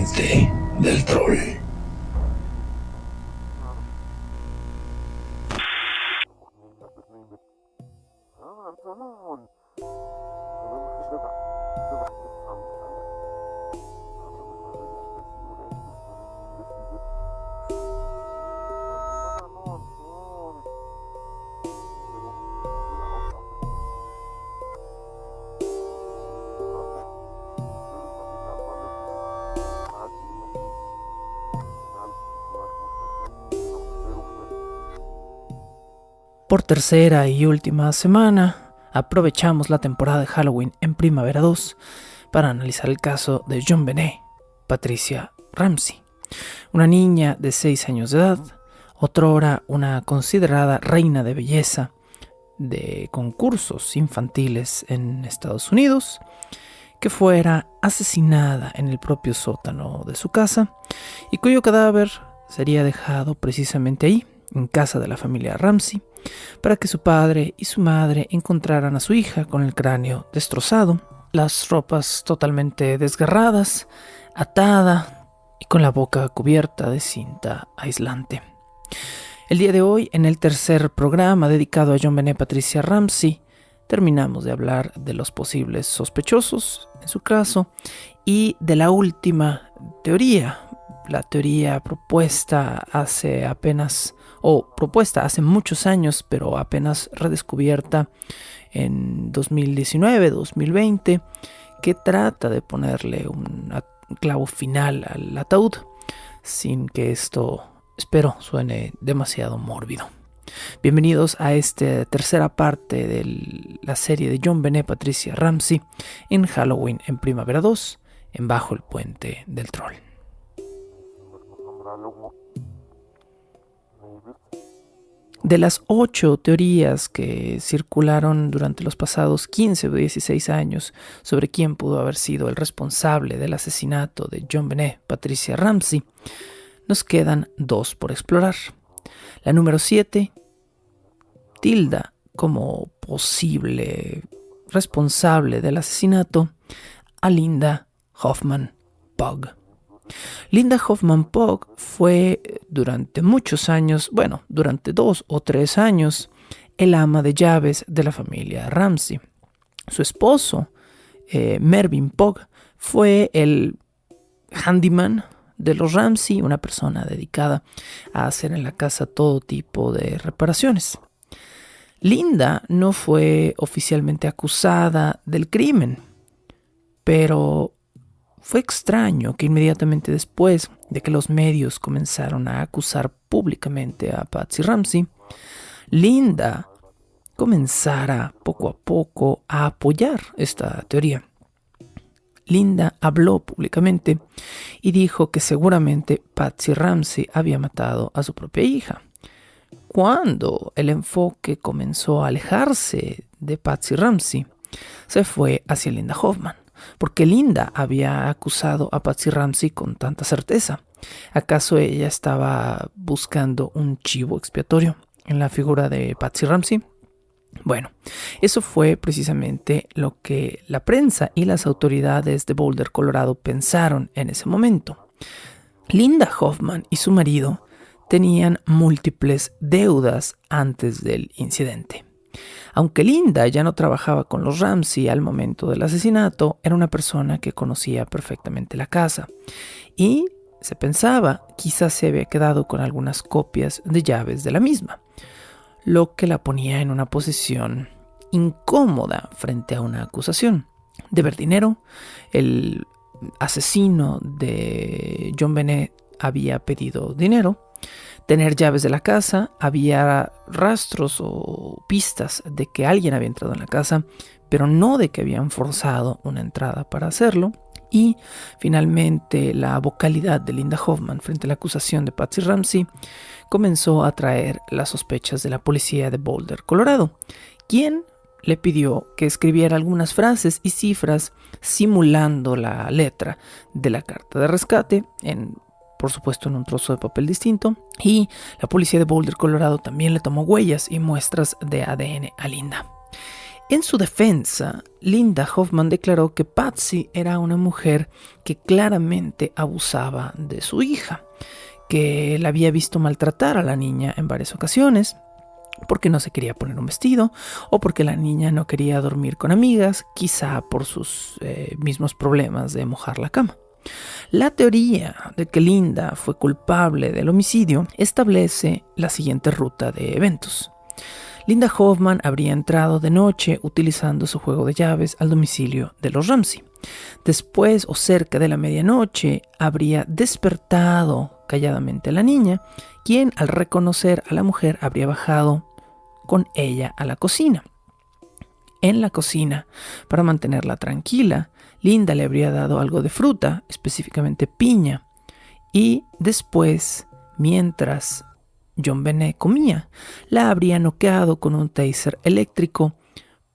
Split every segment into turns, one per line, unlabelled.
puente del troll.
Por tercera y última semana, aprovechamos la temporada de Halloween en Primavera 2 para analizar el caso de JonBenét Patricia Ramsey, una niña de 6 años de edad, otrora una considerada reina de belleza de concursos infantiles en Estados Unidos, que fuera asesinada en el propio sótano de su casa y cuyo cadáver sería dejado precisamente ahí, en casa de la familia Ramsey, para que su padre y su madre encontraran a su hija con el cráneo destrozado, las ropas totalmente desgarradas, atada y con la boca cubierta de cinta aislante. El día de hoy, en el tercer programa dedicado a JonBenét Patricia Ramsey, terminamos de hablar de los posibles sospechosos en su caso y de la última teoría, la teoría propuesta hace muchos años, pero apenas redescubierta en 2019-2020, que trata de ponerle un clavo final al ataúd, sin que esto, espero, suene demasiado mórbido. Bienvenidos a esta tercera parte de la serie de JonBenét Patricia Ramsey en Halloween en Primavera 2, en Bajo el Puente del Troll. De las 8 teorías que circularon durante los pasados 15 o 16 años sobre quién pudo haber sido el responsable del asesinato de JonBenét Patricia Ramsey, nos quedan 2 por explorar. La número 7 tilda como posible responsable del asesinato a Linda Hoffman Pugh. Linda Hoffman Pugh fue durante muchos años, durante 2 o 3 años, el ama de llaves de la familia Ramsey. Su esposo, Mervyn Pugh, fue el handyman de los Ramsey, una persona dedicada a hacer en la casa todo tipo de reparaciones. Linda no fue oficialmente acusada del crimen, pero fue extraño que inmediatamente después de que los medios comenzaron a acusar públicamente a Patsy Ramsey, Linda comenzara poco a poco a apoyar esta teoría. Linda habló públicamente y dijo que seguramente Patsy Ramsey había matado a su propia hija. Cuando el enfoque comenzó a alejarse de Patsy Ramsey, se fue hacia Linda Hoffman, porque Linda había acusado a Patsy Ramsey con tanta certeza. ¿Acaso ella estaba buscando un chivo expiatorio en la figura de Patsy Ramsey? Bueno, eso fue precisamente lo que la prensa y las autoridades de Boulder, Colorado, pensaron en ese momento. Linda Hoffman y su marido tenían múltiples deudas antes del incidente. Aunque Linda ya no trabajaba con los Ramsey al momento del asesinato, era una persona que conocía perfectamente la casa y se pensaba quizás se había quedado con algunas copias de llaves de la misma, lo que la ponía en una posición incómoda frente a una acusación. Deber dinero, el asesino de JonBenét había pedido dinero. Tener llaves de la casa, había rastros o pistas de que alguien había entrado en la casa, pero no de que habían forzado una entrada para hacerlo. Y finalmente la vocalidad de Linda Hoffman frente a la acusación de Patsy Ramsey comenzó a atraer las sospechas de la policía de Boulder, Colorado, quien le pidió que escribiera algunas frases y cifras simulando la letra de la carta de rescate, por supuesto en un trozo de papel distinto, y la policía de Boulder, Colorado también le tomó huellas y muestras de ADN a Linda. En su defensa, Linda Hoffman declaró que Patsy era una mujer que claramente abusaba de su hija, que la había visto maltratar a la niña en varias ocasiones, porque no se quería poner un vestido o porque la niña no quería dormir con amigas, quizá por sus mismos problemas de mojar la cama. La teoría de que Linda fue culpable del homicidio establece la siguiente ruta de eventos. Linda Hoffman habría entrado de noche utilizando su juego de llaves al domicilio de los Ramsey. Después o cerca de la medianoche habría despertado calladamente a la niña, quien al reconocer a la mujer habría bajado con ella a la cocina. En la cocina, para mantenerla tranquila, Linda le habría dado algo de fruta, específicamente piña, y después, mientras JonBenét comía, la habría noqueado con un taser eléctrico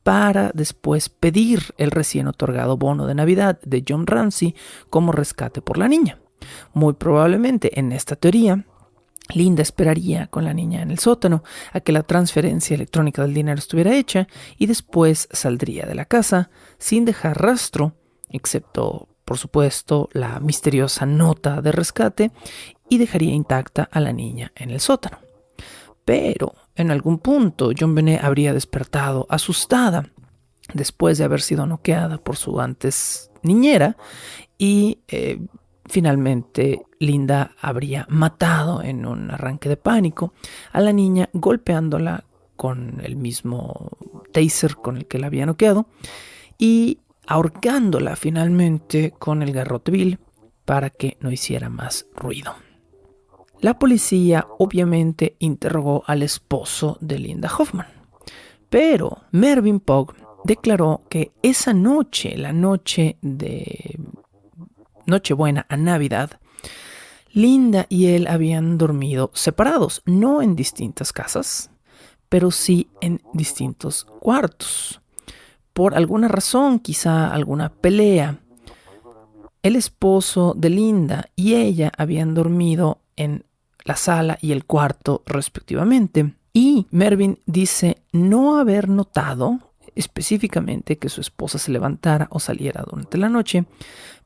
para después pedir el recién otorgado bono de Navidad de John Ramsey como rescate por la niña. Muy probablemente en esta teoría, Linda esperaría con la niña en el sótano a que la transferencia electrónica del dinero estuviera hecha y después saldría de la casa sin dejar rastro, excepto, por supuesto, la misteriosa nota de rescate, y dejaría intacta a la niña en el sótano. Pero en algún punto JonBenét habría despertado asustada después de haber sido noqueada por su antes niñera y finalmente Linda habría matado en un arranque de pánico a la niña golpeándola con el mismo taser con el que la había noqueado y ahorcándola finalmente con el garrote vil para que no hiciera más ruido. La policía obviamente interrogó al esposo de Linda Hoffman, pero Mervyn Pugh declaró que esa noche, la noche de Nochebuena a Navidad, Linda y él habían dormido separados, no en distintas casas, pero sí en distintos cuartos. Por alguna razón, quizá alguna pelea, el esposo de Linda y ella habían dormido en la sala y el cuarto respectivamente. Y Mervyn dice no haber notado específicamente que su esposa se levantara o saliera durante la noche,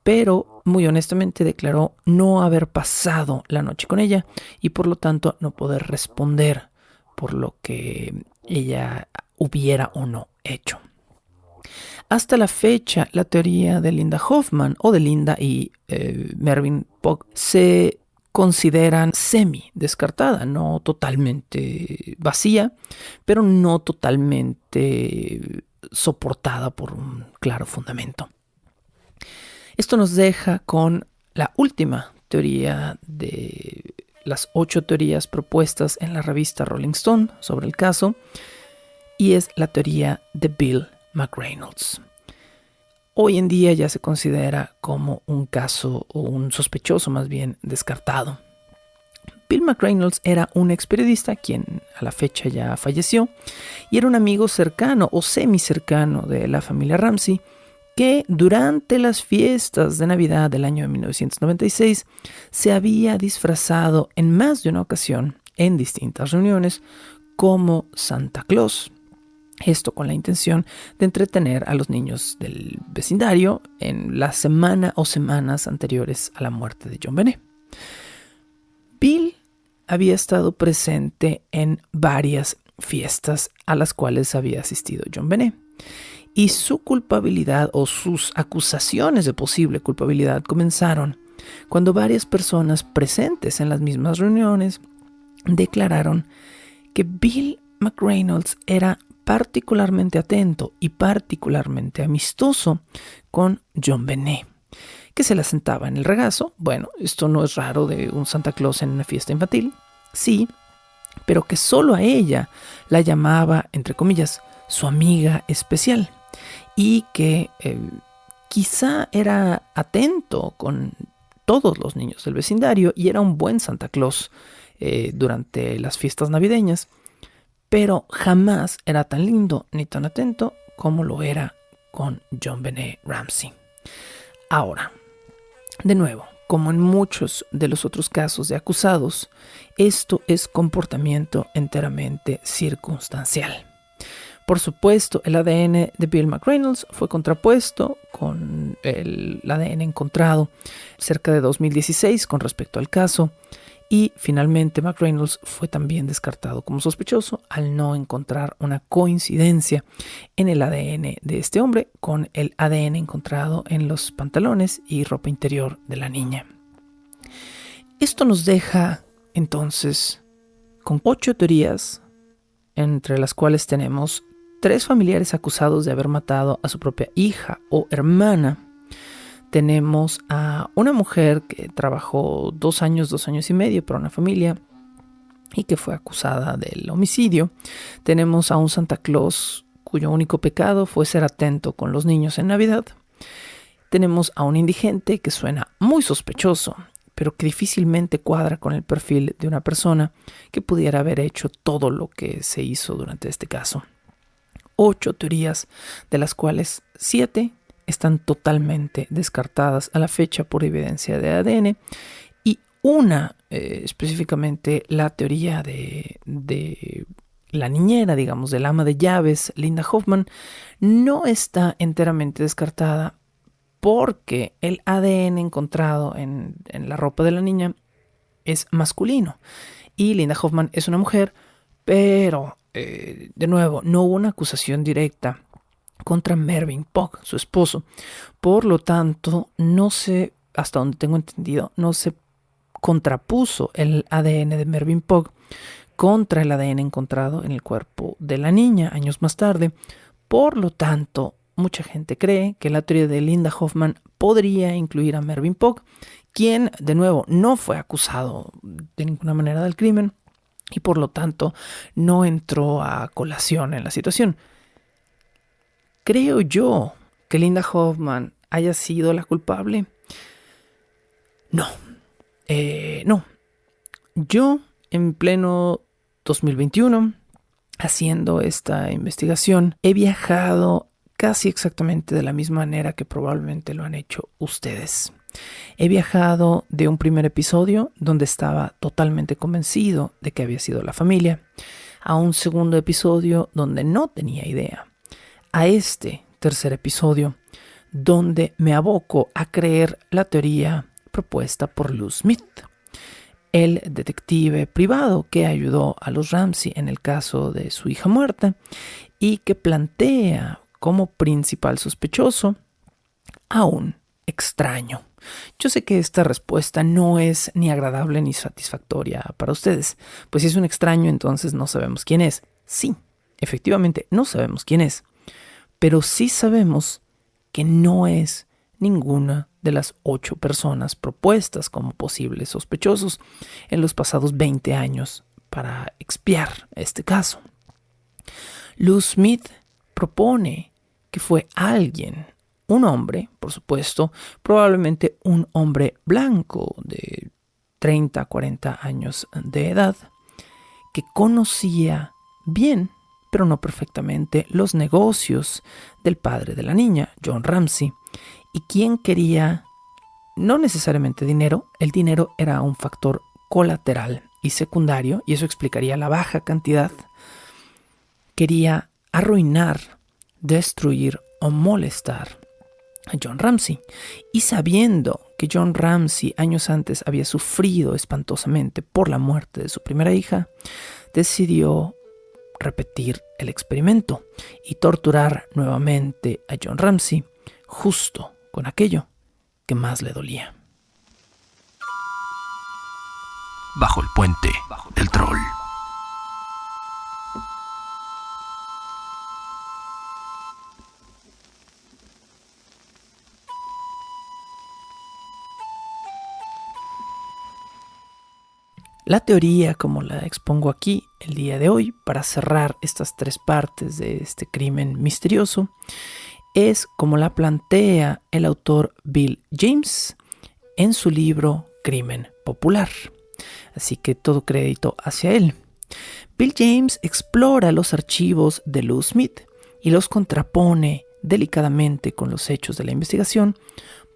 pero muy honestamente declaró no haber pasado la noche con ella y por lo tanto no poder responder por lo que ella hubiera o no hecho. Hasta la fecha, la teoría de Linda Hoffman o de Linda y Mervyn Pugh se consideran semi descartada, no totalmente vacía, pero no totalmente soportada por un claro fundamento. Esto nos deja con la última teoría de las 8 teorías propuestas en la revista Rolling Stone sobre el caso, y es la teoría de Bill McReynolds. Hoy en día ya se considera como un caso o un sospechoso más bien descartado. Bill McReynolds era un ex periodista quien a la fecha ya falleció y era un amigo cercano o semi cercano de la familia Ramsey que durante las fiestas de Navidad del año 1996 se había disfrazado en más de una ocasión en distintas reuniones como Santa Claus. Esto con la intención de entretener a los niños del vecindario en la semana o semanas anteriores a la muerte de JonBenét. Bill había estado presente en varias fiestas a las cuales había asistido JonBenét y su culpabilidad o sus acusaciones de posible culpabilidad comenzaron cuando varias personas presentes en las mismas reuniones declararon que Bill McReynolds era particularmente atento y particularmente amistoso con JonBenét, que se la sentaba en el regazo. Bueno, esto no es raro de un Santa Claus en una fiesta infantil, sí, pero que solo a ella la llamaba, entre comillas, su amiga especial y que quizá era atento con todos los niños del vecindario y era un buen Santa Claus durante las fiestas navideñas, pero jamás era tan lindo ni tan atento como lo era con JonBenét Ramsey. Ahora, de nuevo, como en muchos de los otros casos de acusados, esto es comportamiento enteramente circunstancial. Por supuesto, el ADN de Bill McReynolds fue contrapuesto con el ADN encontrado cerca de 2016 con respecto al caso. Y finalmente McReynolds fue también descartado como sospechoso al no encontrar una coincidencia en el ADN de este hombre con el ADN encontrado en los pantalones y ropa interior de la niña. Esto nos deja entonces con 8 teorías, entre las cuales tenemos 3 familiares acusados de haber matado a su propia hija o hermana. Tenemos a una mujer que trabajó 2 años y medio para una familia y que fue acusada del homicidio. Tenemos a un Santa Claus cuyo único pecado fue ser atento con los niños en Navidad. Tenemos a un indigente que suena muy sospechoso, pero que difícilmente cuadra con el perfil de una persona que pudiera haber hecho todo lo que se hizo durante este caso. 8 teorías, de las cuales 7 están totalmente descartadas a la fecha por evidencia de ADN, y una, específicamente la teoría de la niñera, digamos, del ama de llaves, Linda Hoffman, no está enteramente descartada porque el ADN encontrado en la ropa de la niña es masculino y Linda Hoffman es una mujer, pero de nuevo, no hubo una acusación directa contra Mervyn Pugh, su esposo. Por lo tanto, no se, hasta donde tengo entendido, no se contrapuso el ADN de Mervyn Pugh contra el ADN encontrado en el cuerpo de la niña años más tarde. Por lo tanto, mucha gente cree que la teoría de Linda Hoffman podría incluir a Mervyn Pugh, quien, de nuevo, no fue acusado de ninguna manera del crimen y por lo tanto no entró a colación en la situación. ¿Creo yo que Linda Hoffman haya sido la culpable? No. No. Yo, en pleno 2021, haciendo esta investigación, he viajado casi exactamente de la misma manera que probablemente lo han hecho ustedes. He viajado de un primer episodio donde estaba totalmente convencido de que había sido la familia, a un segundo episodio donde no tenía idea, a este tercer episodio donde me aboco a creer la teoría propuesta por Lou Smith, el detective privado que ayudó a los Ramsey en el caso de su hija muerta y que plantea como principal sospechoso a un extraño. Yo sé que esta respuesta no es ni agradable ni satisfactoria para ustedes, pues si es un extraño entonces no sabemos quién es. Sí, efectivamente no sabemos quién es, pero sí sabemos que no es ninguna de las 8 personas propuestas como posibles sospechosos en los pasados 20 años para expiar este caso. Lou Smith propone que fue alguien, un hombre, por supuesto, probablemente un hombre blanco de 30 a 40 años de edad, que conocía bien, pero no perfectamente, los negocios del padre de la niña, John Ramsey, y quien quería no necesariamente dinero. El dinero era un factor colateral y secundario, y eso explicaría la baja cantidad. Quería arruinar, destruir o molestar a John Ramsey, y sabiendo que John Ramsey años antes había sufrido espantosamente por la muerte de su primera hija, decidió repetir el experimento y torturar nuevamente a John Ramsey justo con aquello que más le dolía.
Bajo el puente del troll.
La teoría, como la expongo aquí el día de hoy, para cerrar estas 3 partes de este crimen misterioso, es como la plantea el autor Bill James en su libro Crimen Popular. Así que todo crédito hacia él. Bill James explora los archivos de Lou Smith y los contrapone delicadamente con los hechos de la investigación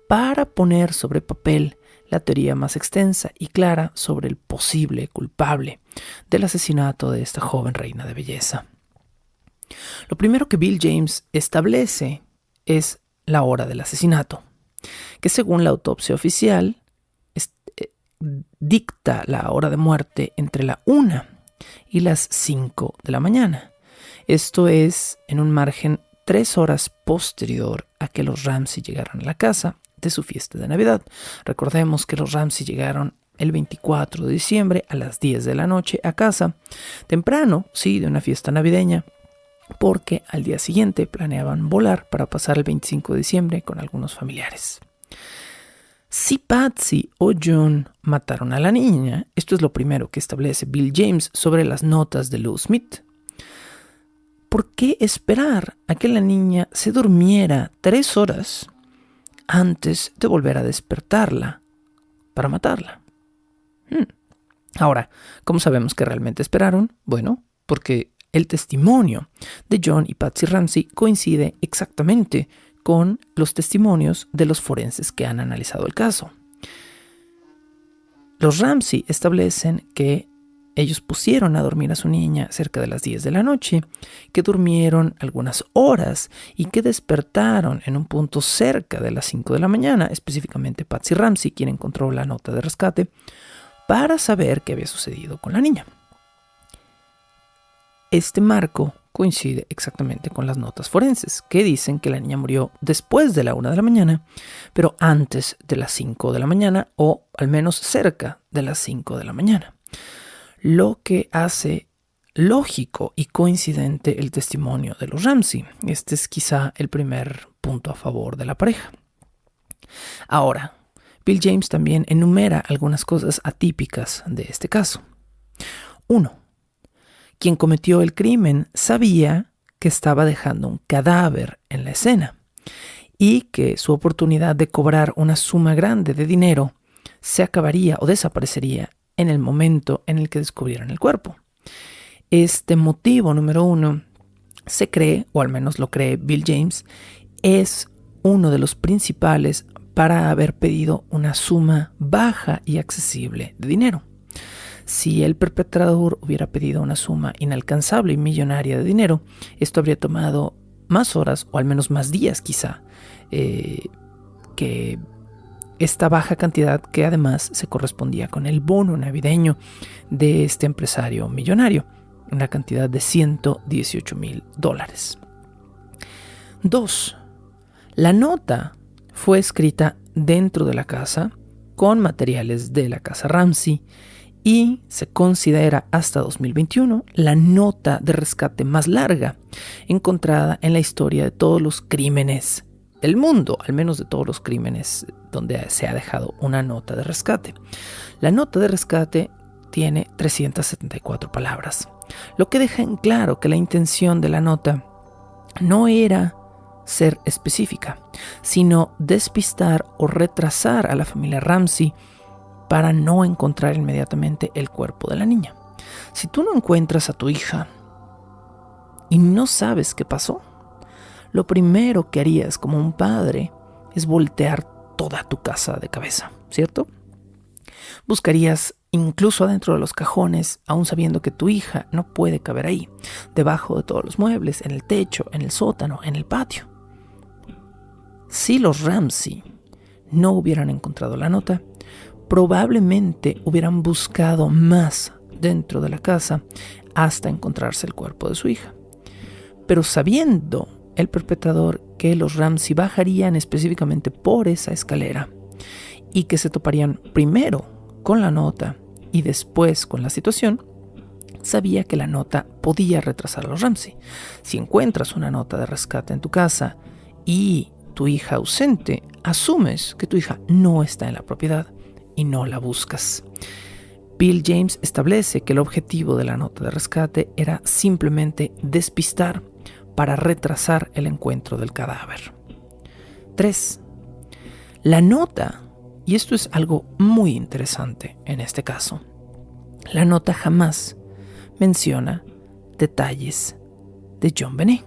para poner sobre papel la teoría más extensa y clara sobre el posible culpable del asesinato de esta joven reina de belleza. Lo primero que Bill James establece es la hora del asesinato, que según la autopsia oficial dicta la hora de muerte entre la 1 y las 5 de la mañana. Esto es en un margen 3 horas posterior a que los Ramsey llegaran a la casa de su fiesta de Navidad. Recordemos que los Ramsey llegaron el 24 de diciembre a las 10 de la noche a casa, temprano, sí, de una fiesta navideña, porque al día siguiente planeaban volar para pasar el 25 de diciembre con algunos familiares. Si Patsy o John mataron a la niña, esto es lo primero que establece Bill James sobre las notas de Lou Smith. ¿Por qué esperar a que la niña se durmiera 3 horas antes de volver a despertarla para matarla? Ahora, ¿cómo sabemos que realmente esperaron? Bueno, porque el testimonio de John y Patsy Ramsey coincide exactamente con los testimonios de los forenses que han analizado el caso. Los Ramsey establecen que ellos pusieron a dormir a su niña cerca de las 10 de la noche, que durmieron algunas horas y que despertaron en un punto cerca de las 5 de la mañana, específicamente Patsy Ramsey, quien encontró la nota de rescate, para saber qué había sucedido con la niña. Este marco coincide exactamente con las notas forenses, que dicen que la niña murió después de la 1 de la mañana, pero antes de las 5 de la mañana, o al menos cerca de las 5 de la mañana. Lo que hace lógico y coincidente el testimonio de los Ramsey. Este es quizá el primer punto a favor de la pareja. Ahora, Bill James también enumera algunas cosas atípicas de este caso. 1. Quien cometió el crimen sabía que estaba dejando un cadáver en la escena y que su oportunidad de cobrar una suma grande de dinero se acabaría o desaparecería en el momento en el que descubrieran el cuerpo. Este motivo número 1 se cree, o al menos lo cree Bill James, es uno de los principales para haber pedido una suma baja y accesible de dinero. Si el perpetrador hubiera pedido una suma inalcanzable y millonaria de dinero, esto habría tomado más horas o al menos más días quizá que esta baja cantidad, que además se correspondía con el bono navideño de este empresario millonario, una cantidad de $118,000. 2. La nota fue escrita dentro de la casa con materiales de la casa Ramsey y se considera hasta 2021 la nota de rescate más larga encontrada en la historia de todos los crímenes del mundo, al menos de todos los crímenes donde se ha dejado una nota de rescate. La nota de rescate tiene 374 palabras, lo que deja en claro que la intención de la nota no era ser específica, sino despistar o retrasar a la familia Ramsey para no encontrar inmediatamente el cuerpo de la niña. Si tú no encuentras a tu hija y no sabes qué pasó, lo primero que harías como un padre es voltear toda tu casa de cabeza, ¿cierto? Buscarías incluso adentro de los cajones, aún sabiendo que tu hija no puede caber ahí, debajo de todos los muebles, en el techo, en el sótano, en el patio. Si los Ramsey no hubieran encontrado la nota, probablemente hubieran buscado más dentro de la casa hasta encontrarse el cuerpo de su hija. Pero sabiendo el perpetrador que los Ramsey bajarían específicamente por esa escalera y que se toparían primero con la nota y después con la situación, sabía que la nota podía retrasar a los Ramsey. Si encuentras una nota de rescate en tu casa y tu hija ausente, asumes que tu hija no está en la propiedad y no la buscas. Bill James establece que el objetivo de la nota de rescate era simplemente despistar para retrasar el encuentro del cadáver. 3. La nota, y esto es algo muy interesante en este caso, la nota jamás menciona detalles de JonBenet.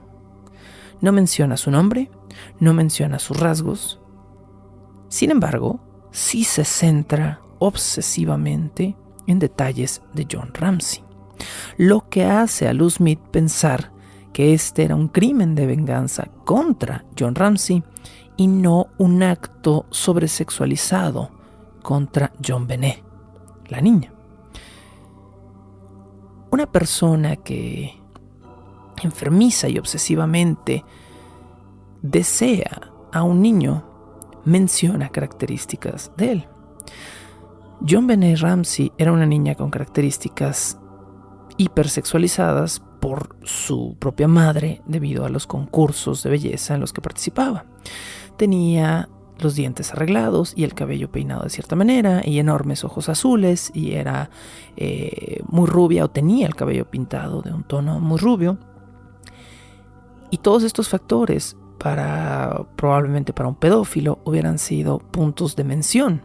No menciona su nombre, no menciona sus rasgos. Sin embargo, sí se centra obsesivamente en detalles de John Ramsey, lo que hace a Lou Smith pensar que este era un crimen de venganza contra John Ramsey y no un acto sobresexualizado contra JonBenét, la niña. Una persona que enfermiza y obsesivamente desea a un niño menciona características de él. JonBenét Ramsey era una niña con características hipersexualizadas por su propia madre debido a los concursos de belleza en los que participaba. Tenía los dientes arreglados y el cabello peinado de cierta manera y enormes ojos azules y era muy rubia o tenía el cabello pintado de un tono muy rubio. Y todos estos factores probablemente para un pedófilo hubieran sido puntos de mención.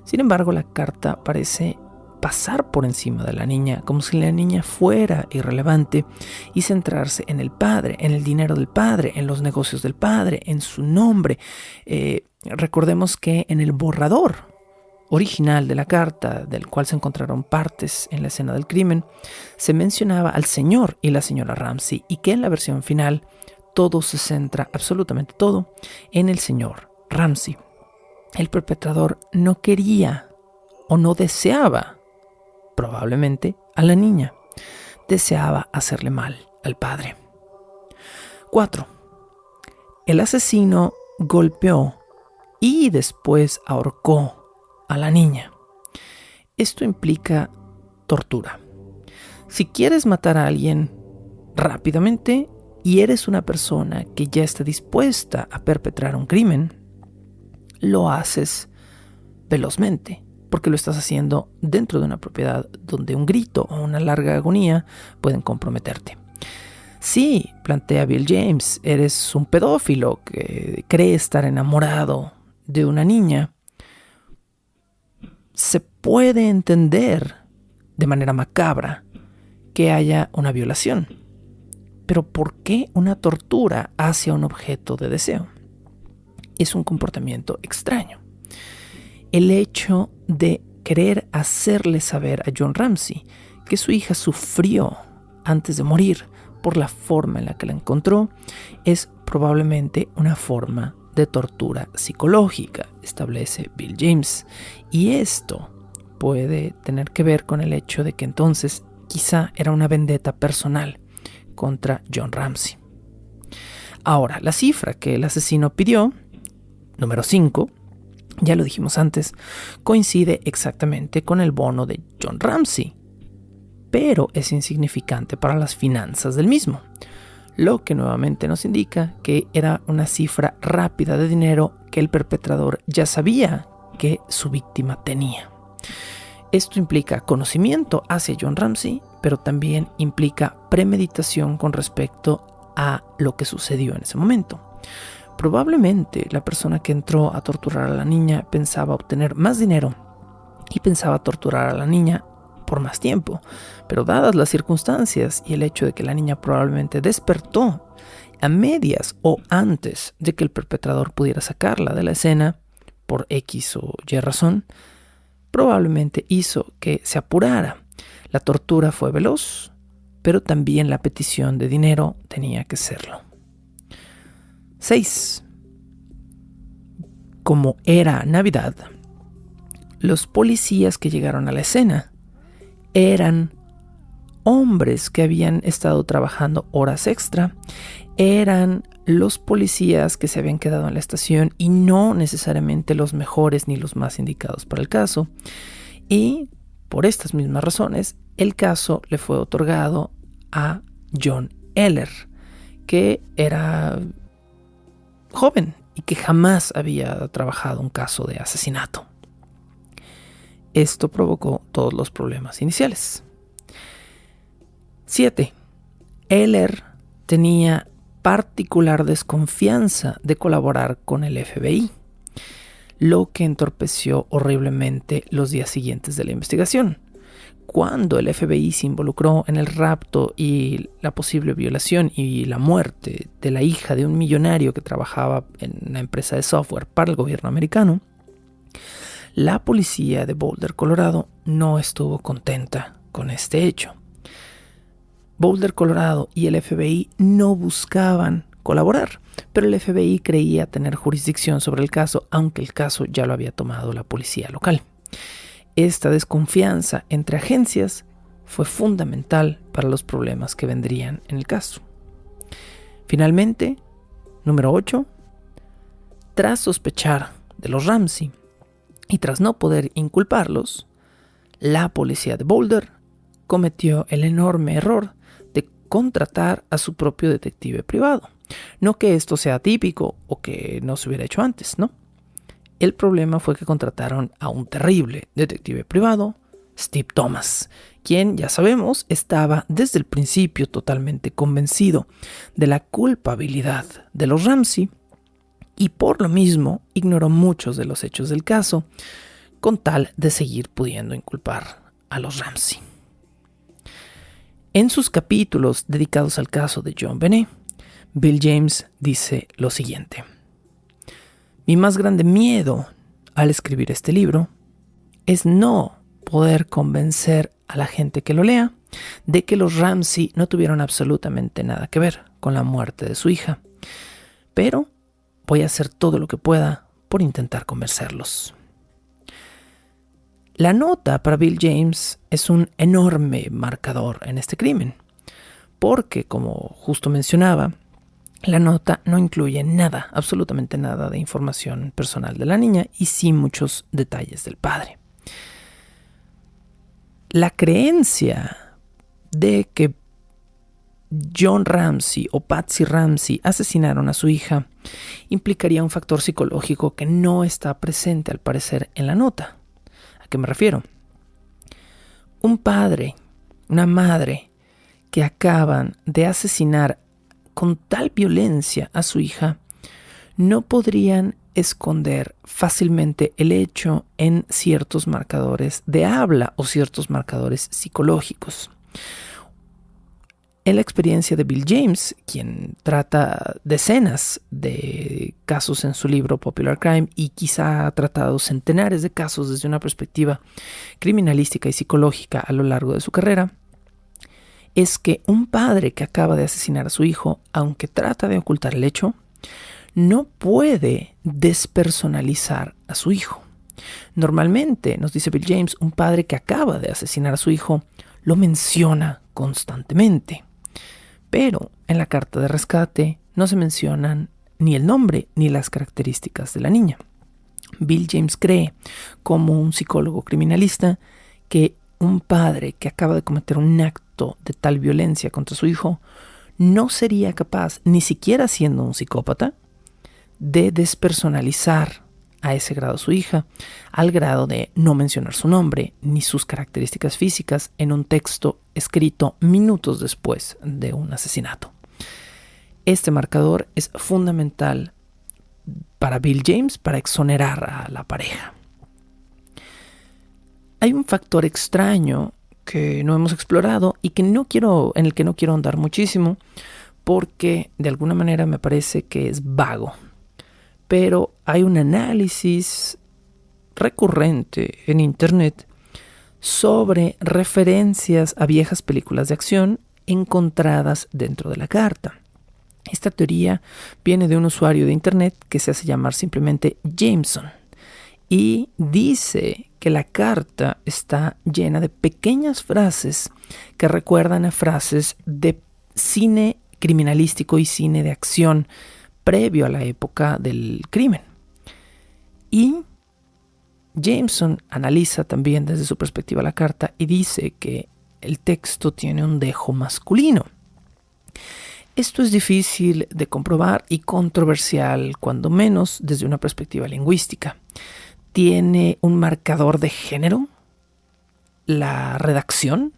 Sin embargo, la carta parece pasar por encima de la niña, como si la niña fuera irrelevante y centrarse en el padre, en el dinero del padre, en los negocios del padre, en su nombre. Recordemos que en el borrador original de la carta, del cual se encontraron partes en la escena del crimen, se mencionaba al señor y la señora Ramsey, y que en la versión final todo se centra, absolutamente todo, en el señor Ramsey. El perpetrador no quería o no deseaba, probablemente, a la niña. Deseaba hacerle mal al padre. 4. El asesino golpeó y después ahorcó a la niña. Esto implica tortura. Si quieres matar a alguien rápidamente y eres una persona que ya está dispuesta a perpetrar un crimen, lo haces velozmente, porque lo estás haciendo dentro de una propiedad donde un grito o una larga agonía pueden comprometerte. Sí, plantea Bill James, eres un pedófilo que cree estar enamorado de una niña. Se puede entender de manera macabra que haya una violación. Pero ¿por qué una tortura hacia un objeto de deseo? Es un comportamiento extraño. El hecho de querer hacerle saber a John Ramsey que su hija sufrió antes de morir por la forma en la que la encontró es probablemente una forma de tortura psicológica, establece Bill James. Y esto puede tener que ver con el hecho de que entonces quizá era una vendetta personal contra John Ramsey. Ahora, la cifra que el asesino pidió, número 5, ya lo dijimos antes, coincide exactamente con el bono de John Ramsey, pero es insignificante para las finanzas del mismo, lo que nuevamente nos indica que era una cifra rápida de dinero que el perpetrador ya sabía que su víctima tenía. Esto implica conocimiento hacia John Ramsey, pero también implica premeditación con respecto a lo que sucedió en ese momento. Probablemente la persona que entró a torturar a la niña pensaba obtener más dinero y pensaba torturar a la niña por más tiempo, pero dadas las circunstancias y el hecho de que la niña probablemente despertó a medias o antes de que el perpetrador pudiera sacarla de la escena por X o Y razón, probablemente hizo que se apurara. La tortura fue veloz, pero también la petición de dinero tenía que serlo. 6. Como era Navidad, los policías que llegaron a la escena eran hombres que habían estado trabajando horas extra, eran los policías que se habían quedado en la estación y no necesariamente los mejores ni los más indicados para el caso. Y por estas mismas razones, el caso le fue otorgado a John Eller, que era joven y que jamás había trabajado un caso de asesinato. Esto provocó todos los problemas iniciales. 7. Eller tenía particular desconfianza de colaborar con el FBI, lo que entorpeció horriblemente los días siguientes de la investigación. Cuando el FBI se involucró en el rapto y la posible violación y la muerte de la hija de un millonario que trabajaba en una empresa de software para el gobierno americano, la policía de Boulder, Colorado, no estuvo contenta con este hecho. Boulder, Colorado y el FBI no buscaban colaborar, pero el FBI creía tener jurisdicción sobre el caso, aunque el caso ya lo había tomado la policía local. Esta desconfianza entre agencias fue fundamental para los problemas que vendrían en el caso. Finalmente, número 8, tras sospechar de los Ramsey y tras no poder inculparlos, la policía de Boulder cometió el enorme error de contratar a su propio detective privado. No que esto sea típico o que no se hubiera hecho antes, ¿no? El problema fue que contrataron a un terrible detective privado, Steve Thomas, quien, ya sabemos, estaba desde el principio totalmente convencido de la culpabilidad de los Ramsey y por lo mismo ignoró muchos de los hechos del caso con tal de seguir pudiendo inculpar a los Ramsey. En sus capítulos dedicados al caso de JonBenét, Bill James dice lo siguiente: mi más grande miedo al escribir este libro es no poder convencer a la gente que lo lea de que los Ramsey no tuvieron absolutamente nada que ver con la muerte de su hija, pero voy a hacer todo lo que pueda por intentar convencerlos. La nota para Bill James es un enorme marcador en este crimen, porque, como justo mencionaba, la nota no incluye nada, absolutamente nada de información personal de la niña y sí muchos detalles del padre. La creencia de que John Ramsey o Patsy Ramsey asesinaron a su hija implicaría un factor psicológico que no está presente al parecer en la nota. ¿A qué me refiero? Un padre, una madre que acaban de asesinar con tal violencia a su hija no podrían esconder fácilmente el hecho en ciertos marcadores de habla o ciertos marcadores psicológicos. En la experiencia de Bill James, quien trata decenas de casos en su libro Popular Crime y quizá ha tratado centenares de casos desde una perspectiva criminalística y psicológica a lo largo de su carrera, es que un padre que acaba de asesinar a su hijo, aunque trata de ocultar el hecho, no puede despersonalizar a su hijo. Normalmente, nos dice Bill James, un padre que acaba de asesinar a su hijo lo menciona constantemente. Pero en la carta de rescate no se mencionan ni el nombre ni las características de la niña. Bill James cree, como un psicólogo criminalista, que un padre que acaba de cometer un acto de tal violencia contra su hijo no sería capaz, ni siquiera siendo un psicópata, de despersonalizar a ese grado a su hija, al grado de no mencionar su nombre ni sus características físicas en un texto escrito minutos después de un asesinato. Este marcador es fundamental para Bill James para exonerar a la pareja. Hay un factor extraño que no hemos explorado y en el que no quiero ahondar muchísimo porque de alguna manera me parece que es vago. Pero hay un análisis recurrente en internet sobre referencias a viejas películas de acción encontradas dentro de la carta. Esta teoría viene de un usuario de internet que se hace llamar simplemente Jameson y dice que la carta está llena de pequeñas frases que recuerdan a frases de cine criminalístico y cine de acción previo a la época del crimen. Y Jameson analiza también desde su perspectiva la carta y dice que el texto tiene un dejo masculino. Esto es difícil de comprobar y controversial, cuando menos desde una perspectiva lingüística. ¿Tiene un marcador de género la redacción?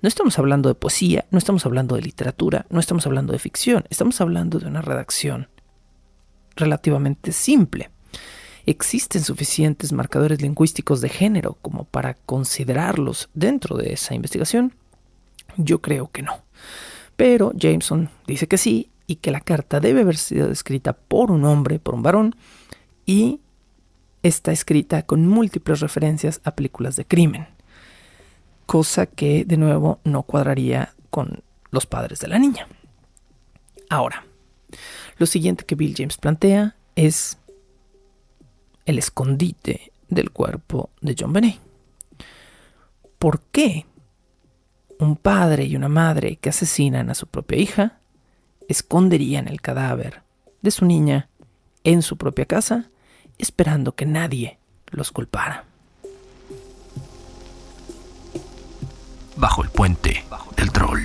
No estamos hablando de poesía, no estamos hablando de literatura, no estamos hablando de ficción, estamos hablando de una redacción relativamente simple. ¿Existen suficientes marcadores lingüísticos de género como para considerarlos dentro de esa investigación? Yo creo que no. Pero Jameson dice que sí y que la carta debe haber sido escrita por un hombre, por un varón, y está escrita con múltiples referencias a películas de crimen. Cosa que, de nuevo, no cuadraría con los padres de la niña. Ahora, lo siguiente que Bill James plantea es el escondite del cuerpo de JonBenét. ¿Por qué un padre y una madre que asesinan a su propia hija esconderían el cadáver de su niña en su propia casa, esperando que nadie los culpara?
Bajo el puente del troll.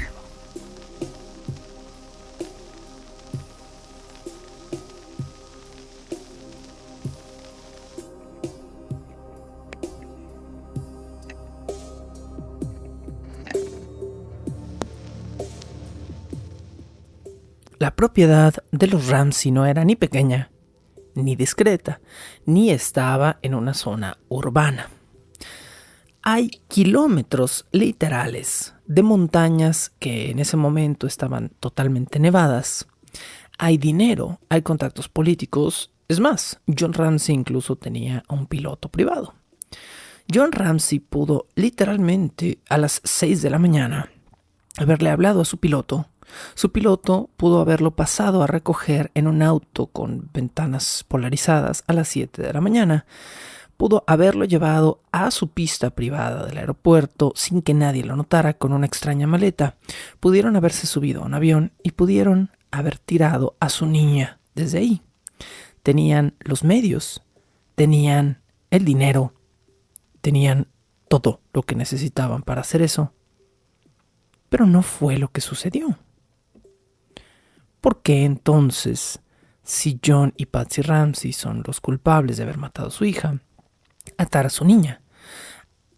La propiedad de los Ramsey no era ni pequeña, ni discreta, ni estaba en una zona urbana. Hay kilómetros literales de montañas que en ese momento estaban totalmente nevadas. Hay dinero, hay contactos políticos. Es más, John Ramsey incluso tenía un piloto privado. John Ramsey pudo literalmente a las 6 de la mañana haberle hablado a su piloto. Su piloto pudo haberlo pasado a recoger en un auto con ventanas polarizadas a las 7 de la mañana. Pudo haberlo llevado a su pista privada del aeropuerto sin que nadie lo notara con una extraña maleta. Pudieron haberse subido a un avión y pudieron haber tirado a su niña desde ahí. Tenían los medios, tenían el dinero, tenían todo lo que necesitaban para hacer eso. Pero no fue lo que sucedió. ¿Por qué entonces, si John y Patsy Ramsey son los culpables de haber matado a su hija, atar a su niña,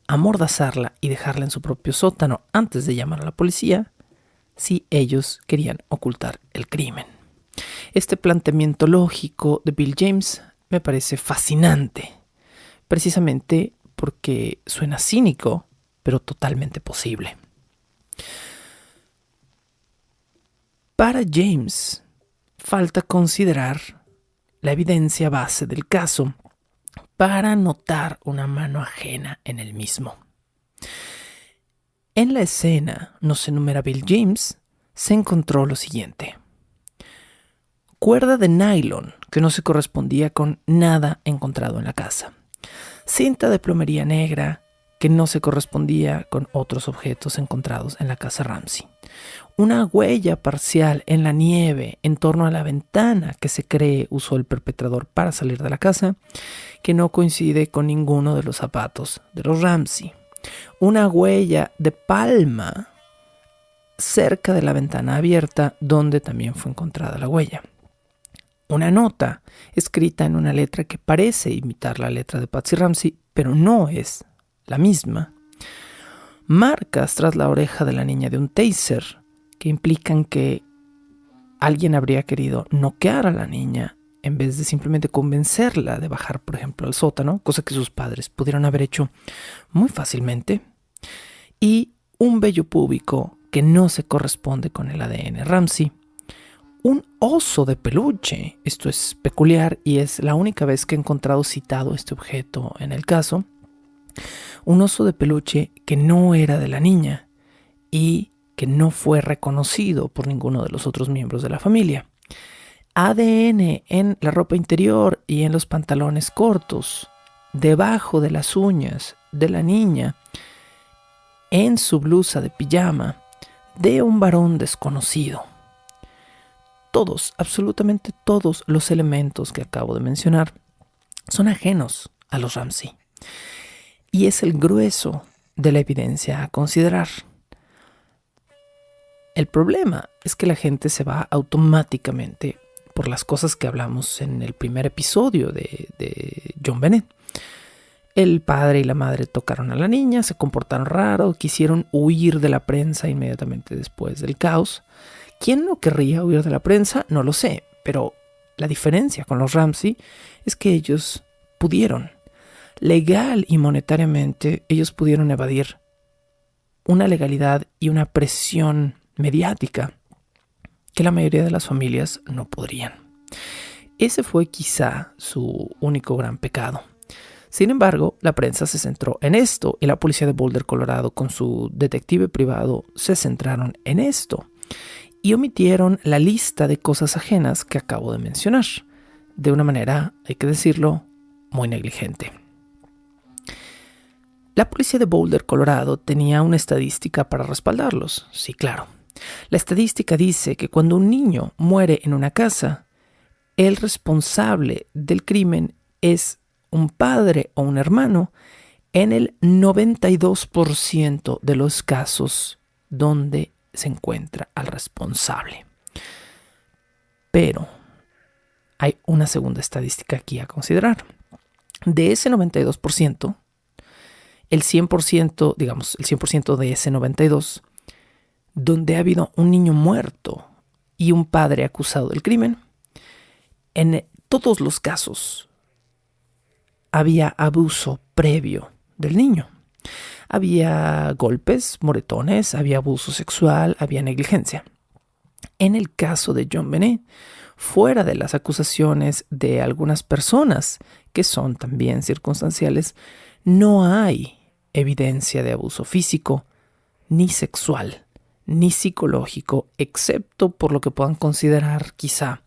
amordazarla y dejarla en su propio sótano antes de llamar a la policía, si ellos querían ocultar el crimen? Este planteamiento lógico de Bill James me parece fascinante, precisamente porque suena cínico, pero totalmente posible. Para James, falta considerar la evidencia base del caso para notar una mano ajena en el mismo. En la escena, nos enumera Bill James, se encontró lo siguiente: cuerda de nylon que no se correspondía con nada encontrado en la casa, cinta de plomería negra que no se correspondía con otros objetos encontrados en la casa Ramsey, una huella parcial en la nieve en torno a la ventana que se cree usó el perpetrador para salir de la casa, que no coincide con ninguno de los zapatos de los Ramsey, una huella de palma cerca de la ventana abierta donde también fue encontrada la huella, una nota escrita en una letra que parece imitar la letra de Patsy Ramsey, pero no es la misma, marcas tras la oreja de la niña de un taser que implican que alguien habría querido noquear a la niña en vez de simplemente convencerla de bajar, por ejemplo, al sótano, cosa que sus padres pudieron haber hecho muy fácilmente, y un vello púbico que no se corresponde con el ADN Ramsey, un oso de peluche. Esto es peculiar y es la única vez que he encontrado citado este objeto en el caso. Un oso de peluche que no era de la niña y que no fue reconocido por ninguno de los otros miembros de la familia. ADN en la ropa interior y en los pantalones cortos, debajo de las uñas de la niña, en su blusa de pijama, de un varón desconocido. Todos, absolutamente todos los elementos que acabo de mencionar son ajenos a los Ramsey. Y es el grueso de la evidencia a considerar. El problema es que la gente se va automáticamente por las cosas que hablamos en el primer episodio de JonBenét. El padre y la madre tocaron a la niña, se comportaron raro, quisieron huir de la prensa inmediatamente después del caos. ¿Quién no querría huir de la prensa? No lo sé, pero la diferencia con los Ramsey es que ellos pudieron. Legal y monetariamente, ellos pudieron evadir una legalidad y una presión mediática que la mayoría de las familias no podrían. Ese fue quizá su único gran pecado. Sin embargo, la prensa se centró en esto y la policía de Boulder, Colorado, con su detective privado, se centraron en esto. y omitieron la lista de cosas ajenas que acabo de mencionar, de una manera, hay que decirlo, muy negligente. La policía de Boulder, Colorado, tenía una estadística para respaldarlos, sí, claro. La estadística dice que cuando un niño muere en una casa, el responsable del crimen es un padre o un hermano en el 92% de los casos donde se encuentra al responsable. Pero hay una segunda estadística aquí a considerar. De ese 92%, el 100%, digamos, el 100% de ese 92%, donde ha habido un niño muerto y un padre acusado del crimen, en todos los casos había abuso previo del niño. Había golpes, moretones, había abuso sexual, había negligencia. En el caso de JonBenét, fuera de las acusaciones de algunas personas que son también circunstanciales, no hay evidencia de abuso físico, ni sexual, ni psicológico, excepto por lo que puedan considerar quizá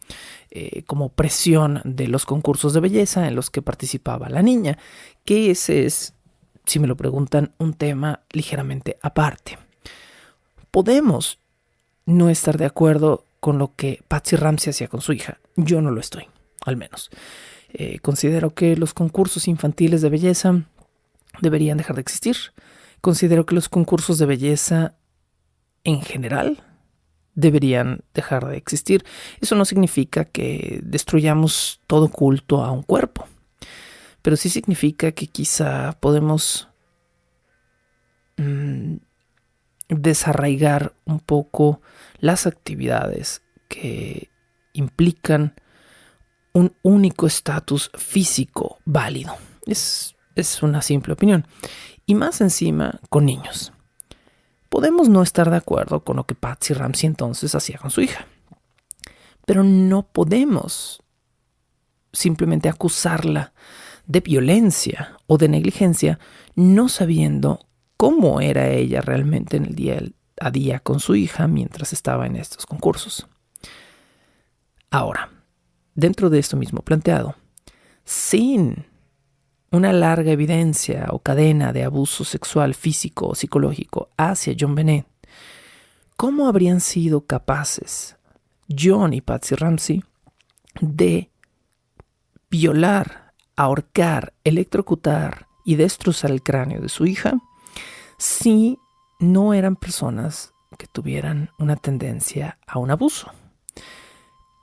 como presión de los concursos de belleza en los que participaba la niña, que ese es, si me lo preguntan, un tema ligeramente aparte. Podemos no estar de acuerdo con lo que Patsy Ramsey hacía con su hija. Yo no lo estoy, al menos. Considero que los concursos infantiles de belleza deberían dejar de existir. Considero que los concursos de belleza en general deberían dejar de existir. Eso no significa que destruyamos todo culto a un cuerpo, pero sí significa que quizá podemos desarraigar un poco las actividades que implican un único estatus físico válido. Es una simple opinión. Y más encima con niños. Podemos no estar de acuerdo con lo que Patsy Ramsey entonces hacía con su hija, pero no podemos simplemente acusarla de violencia o de negligencia no sabiendo cómo era ella realmente en el día a día con su hija mientras estaba en estos concursos. Ahora, dentro de esto mismo planteado, sin una larga evidencia o cadena de abuso sexual, físico o psicológico hacia JonBenét, ¿cómo habrían sido capaces John y Patsy Ramsey de violar, ahorcar, electrocutar y destrozar el cráneo de su hija si no eran personas que tuvieran una tendencia a un abuso?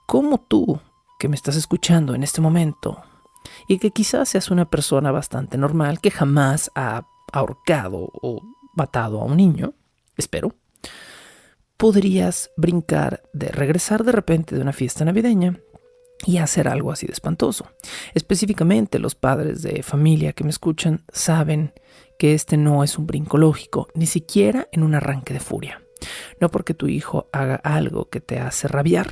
¿Cómo tú, que me estás escuchando en este momento, y que quizás seas una persona bastante normal que jamás ha ahorcado o matado a un niño, espero, podrías regresar de repente de una fiesta navideña y hacer algo así de espantoso? Específicamente los padres de familia que me escuchan saben que este no es un brinco lógico, ni siquiera en un arranque de furia. No porque tu hijo haga algo que te hace rabiar,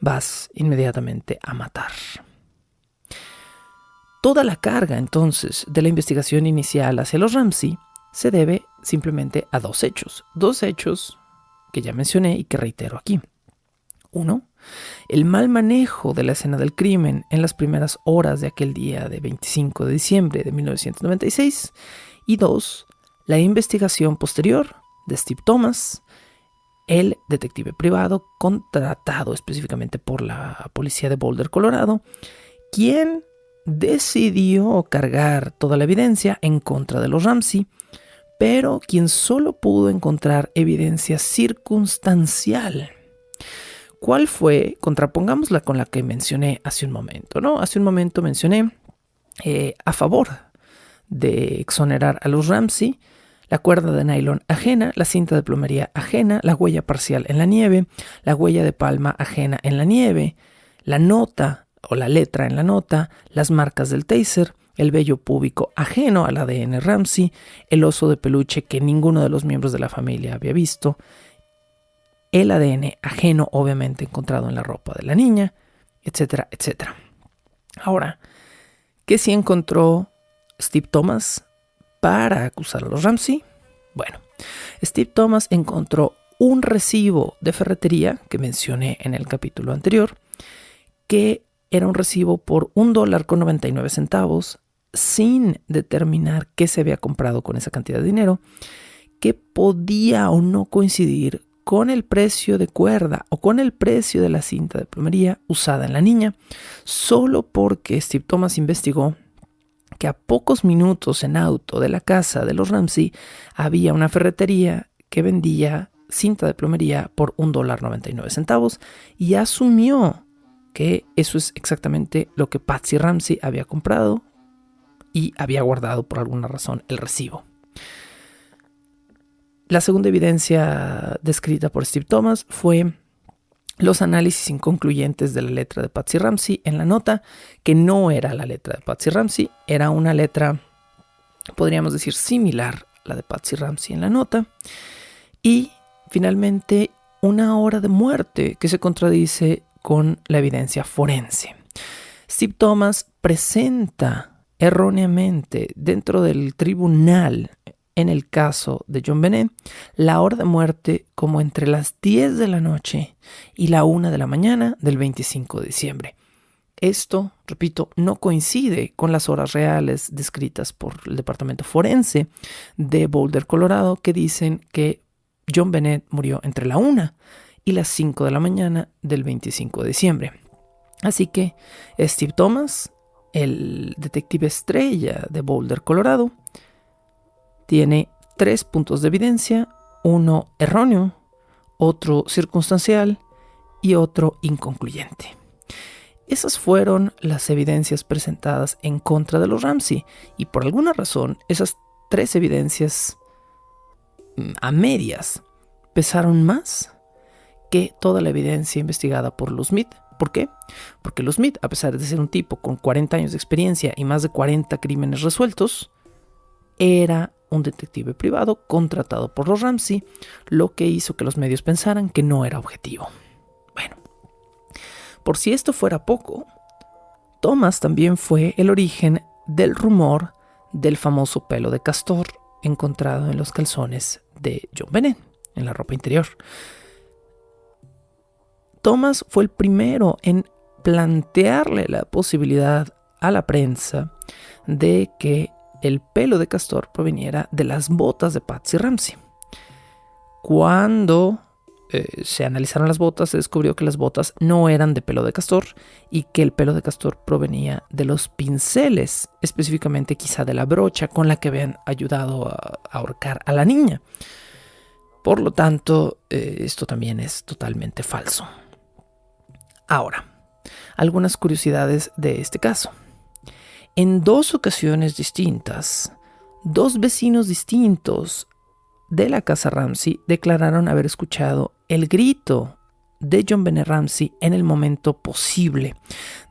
vas inmediatamente a matar. Toda la carga, entonces, de la investigación inicial hacia los Ramsey se debe simplemente a dos hechos que ya mencioné y que reitero aquí. 1. El mal manejo de la escena del crimen en las primeras horas de aquel día de 25 de diciembre de 1996. Y 2. La investigación posterior de Steve Thomas, el detective privado contratado específicamente por la policía de Boulder, Colorado, quien decidió cargar toda la evidencia en contra de los Ramsey, pero quien solo pudo encontrar evidencia circunstancial. ¿Cuál fue? Contrapongámosla con la que mencioné hace un momento, ¿no? Hace un momento mencioné a favor de exonerar a los Ramsey: la cuerda de nylon ajena, la cinta de plomería ajena, la huella parcial en la nieve, la huella de palma ajena en la nieve, la nota o la letra en la nota, las marcas del taser, el vello púbico ajeno al ADN Ramsey, el oso de peluche que ninguno de los miembros de la familia había visto, el ADN ajeno obviamente encontrado en la ropa de la niña, etcétera, etcétera. Ahora, ¿qué sí encontró Steve Thomas para acusar a los Ramsey? Bueno, Steve Thomas encontró un recibo de ferretería que mencioné en el capítulo anterior, que era un recibo por $1.99, sin determinar qué se había comprado con esa cantidad de dinero, que podía o no coincidir con el precio de cuerda o con el precio de la cinta de plomería usada en la niña, solo porque Steve Thomas investigó que a pocos minutos en auto de la casa de los Ramsey había una ferretería que vendía cinta de plomería por $1.99 y asumió que eso es exactamente lo que Patsy Ramsey había comprado y había guardado por alguna razón el recibo. La segunda evidencia descrita por Steve Thomas fue los análisis inconcluyentes de la letra de Patsy Ramsey en la nota, que no era la letra de Patsy Ramsey, era una letra, podríamos decir, similar a la de Patsy Ramsey en la nota. Y finalmente, una hora de muerte que se contradice con la evidencia forense. Steve Thomas presenta erróneamente dentro del tribunal, en el caso de JonBenét, la hora de muerte como entre las 10 de la noche y la 1 de la mañana del 25 de diciembre. Esto, repito, no coincide con las horas reales descritas por el departamento forense de Boulder, Colorado, que dicen que JonBenét murió entre la 1 y las 5 de la mañana del 25 de diciembre. Así que Steve Thomas, el detective estrella de Boulder, Colorado, tiene 3 puntos de evidencia, uno erróneo, otro circunstancial y otro inconcluyente. Esas fueron las evidencias presentadas en contra de los Ramsey, y por alguna razón esas 3 evidencias a medias pesaron más que toda la evidencia investigada por Lou Smith. ¿Por qué? Porque Lou Smith, a pesar de ser un tipo con 40 años de experiencia y más de 40 crímenes resueltos, era un detective privado contratado por los Ramsey, lo que hizo que los medios pensaran que no era objetivo. Bueno, por si esto fuera poco, Thomas también fue el origen del rumor del famoso pelo de castor encontrado en los calzones de JonBenét, en la ropa interior. Thomas fue el primero en plantearle la posibilidad a la prensa de que el pelo de castor proveniera de las botas de Patsy Ramsey. Cuando se analizaron las botas, se descubrió que las botas no eran de pelo de castor y que el pelo de castor provenía de los pinceles, específicamente quizá de la brocha con la que habían ayudado a ahorcar a la niña. Por lo tanto, esto también es totalmente falso. Ahora, algunas curiosidades de este caso. En 2 ocasiones distintas, 2 vecinos distintos de la casa Ramsey declararon haber escuchado el grito de JonBenét Ramsey en el momento posible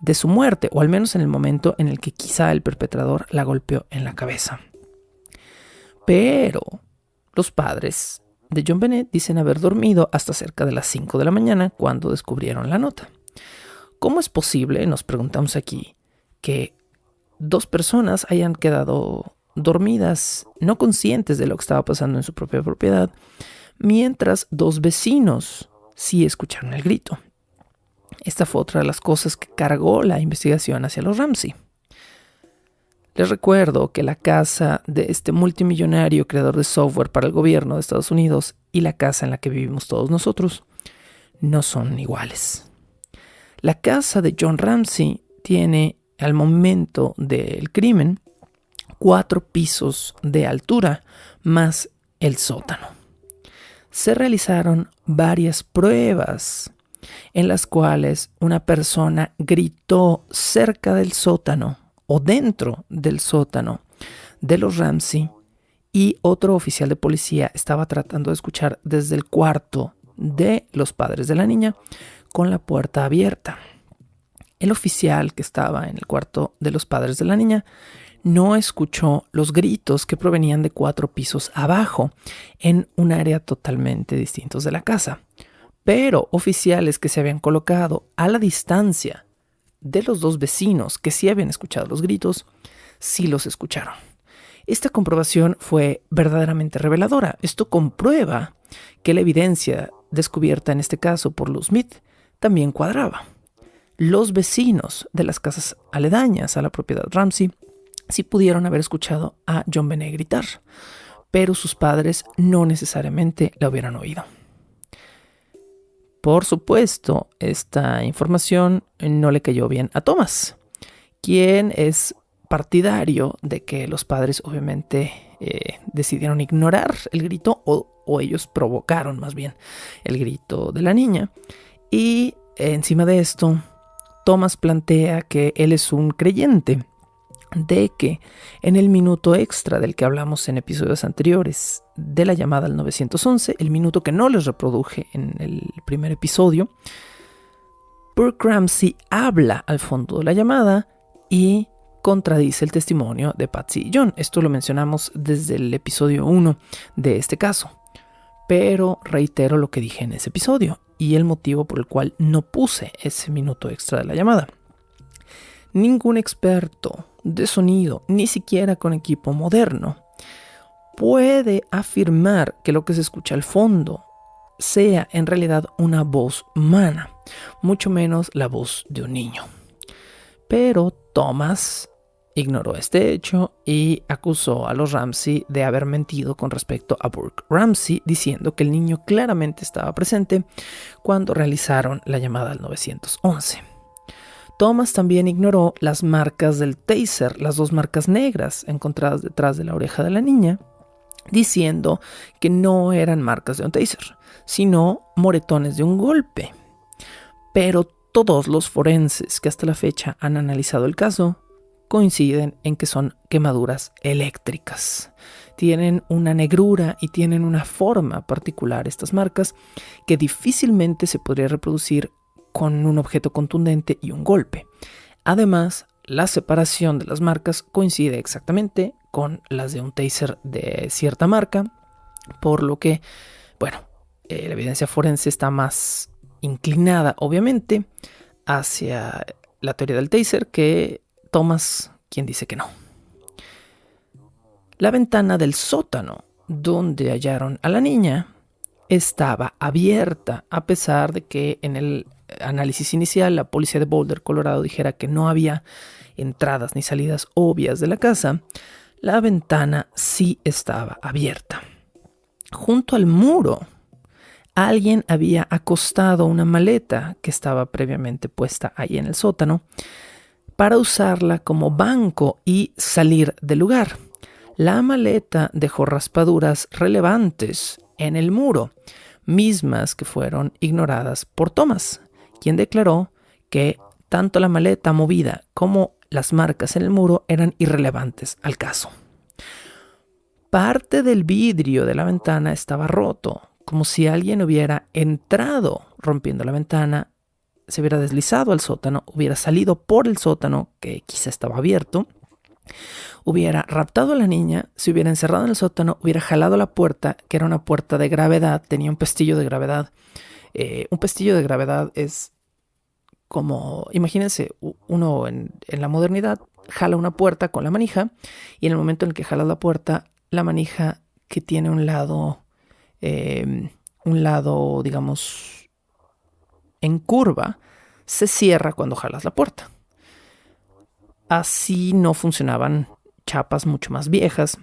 de su muerte, o al menos en el momento en el que quizá el perpetrador la golpeó en la cabeza. Pero los padres de JonBenét dicen haber dormido hasta cerca de las 5 de la mañana cuando descubrieron la nota. ¿Cómo es posible, nos preguntamos aquí, que 2 personas hayan quedado dormidas, no conscientes de lo que estaba pasando en su propia propiedad, mientras 2 vecinos sí escucharon el grito? Esta fue otra de las cosas que cargó la investigación hacia los Ramsey. Les recuerdo que la casa de este multimillonario creador de software para el gobierno de Estados Unidos y la casa en la que vivimos todos nosotros no son iguales. La casa de John Ramsey tiene, al momento del crimen, 4 pisos de altura más el sótano. Se realizaron varias pruebas en las cuales una persona gritó cerca del sótano o dentro del sótano de los Ramsey, y otro oficial de policía estaba tratando de escuchar desde el cuarto de los padres de la niña con la puerta abierta. El oficial que estaba en el cuarto de los padres de la niña no escuchó los gritos que provenían de 4 pisos abajo, en un área totalmente distinta de la casa. Pero oficiales que se habían colocado a la distancia de los 2 vecinos que sí habían escuchado los gritos, sí los escucharon. Esta comprobación fue verdaderamente reveladora. Esto comprueba que la evidencia descubierta en este caso por Lou Smith también cuadraba. Los vecinos de las casas aledañas a la propiedad Ramsey sí pudieron haber escuchado a JonBenét gritar, pero sus padres no necesariamente la hubieran oído. Por supuesto, esta información no le cayó bien a Thomas, quien es partidario de que los padres obviamente decidieron ignorar el grito o ellos provocaron más bien el grito de la niña. Y encima de esto, Thomas plantea que él es un creyente de que en el minuto extra del que hablamos en episodios anteriores de la llamada al 911, el minuto que no les reproduje en el primer episodio, Burke Ramsey habla al fondo de la llamada y contradice el testimonio de Patsy y John. Esto lo mencionamos desde el episodio 1 de este caso, pero reitero lo que dije en ese episodio y el motivo por el cual no puse ese minuto extra de la llamada. Ningún experto de sonido, ni siquiera con equipo moderno, puede afirmar que lo que se escucha al fondo sea en realidad una voz humana, mucho menos la voz de un niño. Pero Thomas ignoró este hecho y acusó a los Ramsey de haber mentido con respecto a Burke Ramsey, diciendo que el niño claramente estaba presente cuando realizaron la llamada al 911. Thomas también ignoró las marcas del taser, las 2 marcas negras encontradas detrás de la oreja de la niña, diciendo que no eran marcas de un taser, sino moretones de un golpe. Pero todos los forenses que hasta la fecha han analizado el caso coinciden en que son quemaduras eléctricas. Tienen una negrura y tienen una forma particular estas marcas que difícilmente se podría reproducir con un objeto contundente y un golpe. Además, la separación de las marcas coincide exactamente con las de un taser de cierta marca, por lo que, la evidencia forense está más inclinada, obviamente, hacia la teoría del taser que Thomas, quien dice que no. La ventana del sótano donde hallaron a la niña estaba abierta, a pesar de que en el análisis inicial la policía de Boulder, Colorado, dijera que no había entradas ni salidas obvias de la casa. La ventana sí estaba abierta. Junto al muro, alguien había acostado una maleta que estaba previamente puesta ahí en el sótano para usarla como banco y salir del lugar. La maleta dejó raspaduras relevantes en el muro, mismas que fueron ignoradas por Thomas, quien declaró que tanto la maleta movida como las marcas en el muro eran irrelevantes al caso. Parte del vidrio de la ventana estaba roto, como si alguien hubiera entrado rompiendo la ventana, se hubiera deslizado al sótano, hubiera salido por el sótano, que quizá estaba abierto, hubiera raptado a la niña, se hubiera encerrado en el sótano, hubiera jalado la puerta, que era una puerta de gravedad, tenía un pestillo de gravedad. Un pestillo de gravedad es como, imagínense, uno en la modernidad jala una puerta con la manija y en el momento en el que jala la puerta, la manija que tiene un lado, digamos, en curva, se cierra cuando jalas la puerta. Así no funcionaban chapas mucho más viejas,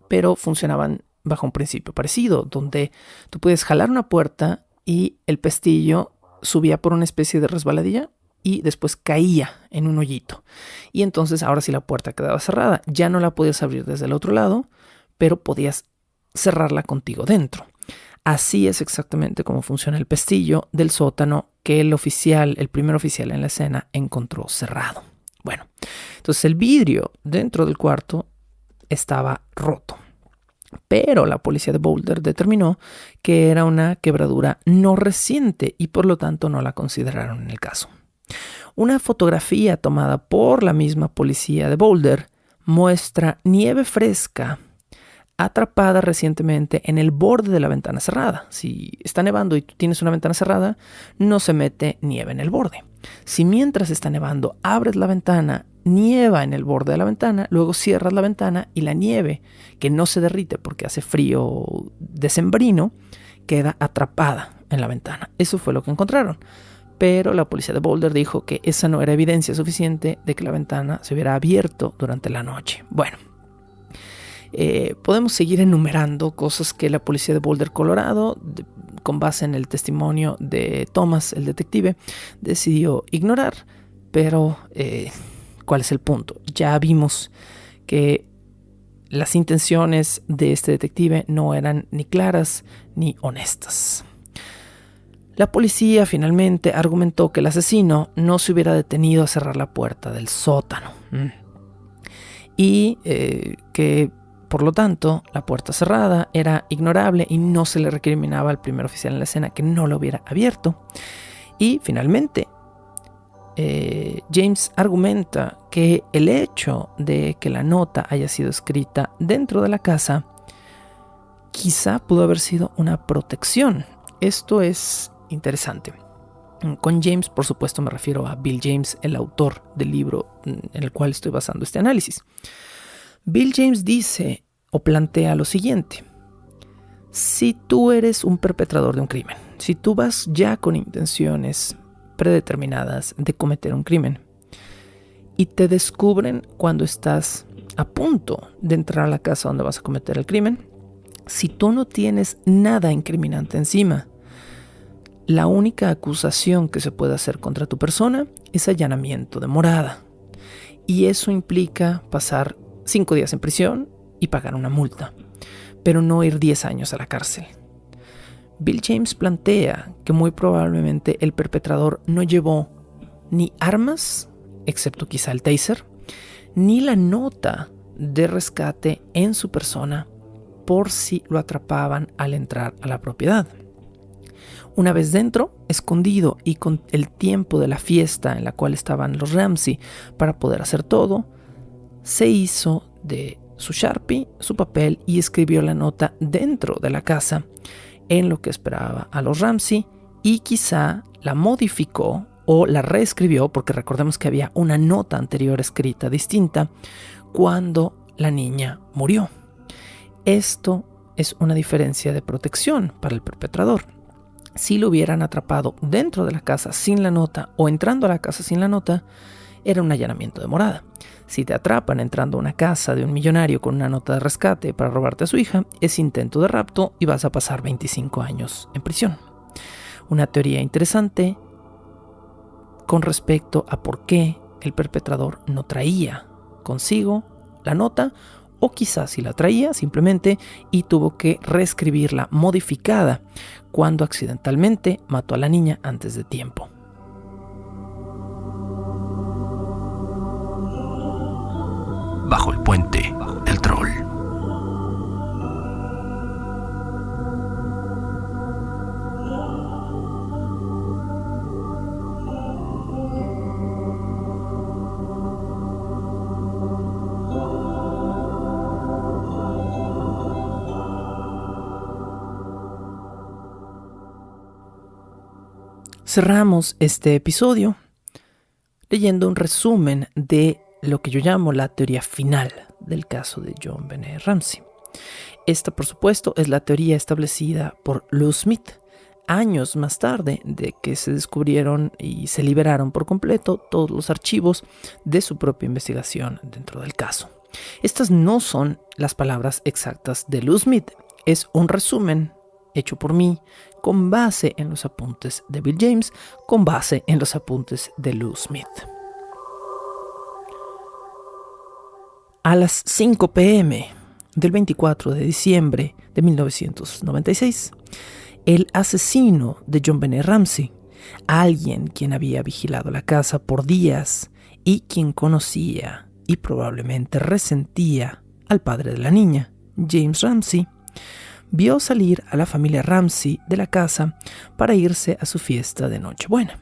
pero funcionaban bajo un principio parecido, donde tú puedes jalar una puerta y el pestillo subía por una especie de resbaladilla y después caía en un hoyito. Y entonces ahora sí la puerta quedaba cerrada. Ya no la podías abrir desde el otro lado, pero podías cerrarla contigo dentro. Así es exactamente como funciona el pestillo del sótano que el primer oficial en la escena encontró cerrado. Bueno, entonces el vidrio dentro del cuarto estaba roto. Pero la policía de Boulder determinó que era una quebradura no reciente y por lo tanto no la consideraron en el caso. Una fotografía tomada por la misma policía de Boulder muestra nieve fresca atrapada recientemente en el borde de la ventana cerrada. Si está nevando y tú tienes una ventana cerrada, no se mete nieve en el borde. Si mientras está nevando abres la ventana, nieva en el borde de la ventana, luego cierras la ventana y la nieve, que no se derrite porque hace frío decembrino, queda atrapada en la ventana. Eso fue lo que encontraron. Pero la policía de Boulder dijo que esa no era evidencia suficiente de que la ventana se hubiera abierto durante la noche. Bueno, podemos seguir enumerando cosas que la policía de Boulder, Colorado, con base en el testimonio de Thomas, el detective, decidió ignorar. Pero, ¿cuál es el punto? Ya vimos que las intenciones de este detective no eran ni claras ni honestas. La policía finalmente argumentó que el asesino no se hubiera detenido a cerrar la puerta del sótano y que, por lo tanto, la puerta cerrada era ignorable y no se le recriminaba al primer oficial en la escena que no lo hubiera abierto. Y finalmente, James argumenta que el hecho de que la nota haya sido escrita dentro de la casa quizá pudo haber sido una protección. Esto es interesante. Con James, por supuesto, me refiero a Bill James, el autor del libro en el cual estoy basando este análisis. Bill James dice o plantea lo siguiente: si tú eres un perpetrador de un crimen, si tú vas ya con intenciones predeterminadas de cometer un crimen y te descubren cuando estás a punto de entrar a la casa donde vas a cometer el crimen, si tú no tienes nada incriminante encima, la única acusación que se puede hacer contra tu persona es allanamiento de morada. Y eso implica pasar 5 días en prisión y pagar una multa, pero no ir 10 años a la cárcel. Bill James plantea que muy probablemente el perpetrador no llevó ni armas, excepto quizá el taser, ni la nota de rescate en su persona por si lo atrapaban al entrar a la propiedad. Una vez dentro, escondido y con el tiempo de la fiesta en la cual estaban los Ramsey para poder hacer todo, se hizo de su Sharpie, su papel y escribió la nota dentro de la casa en lo que esperaba a los Ramsey y quizá la modificó o la reescribió, porque recordemos que había una nota anterior escrita distinta cuando la niña murió. Esto es una diferencia de protección para el perpetrador. Si lo hubieran atrapado dentro de la casa sin la nota o entrando a la casa sin la nota, era un allanamiento de morada. Si te atrapan entrando a una casa de un millonario con una nota de rescate para robarte a su hija, es intento de rapto y vas a pasar 25 años en prisión. Una teoría interesante con respecto a por qué el perpetrador no traía consigo la nota, o quizás si la traía simplemente y tuvo que reescribirla modificada cuando accidentalmente mató a la niña antes de tiempo.
Bajo el puente del troll.
Cerramos este episodio leyendo un resumen de lo que yo llamo la teoría final del caso de JonBenét Ramsey. Esta, por supuesto, es la teoría establecida por Lou Smith años más tarde de que se descubrieron y se liberaron por completo todos los archivos de su propia investigación dentro del caso. Estas no son las palabras exactas de Lou Smith, es un resumen hecho por mí con base en los apuntes de Bill James, con base en los apuntes de Lou Smith. A las 5 p.m. del 24 de diciembre de 1996, el asesino de JonBenét Ramsey, alguien quien había vigilado la casa por días y quien conocía y probablemente resentía al padre de la niña, James Ramsey, vio salir a la familia Ramsey de la casa para irse a su fiesta de Nochebuena.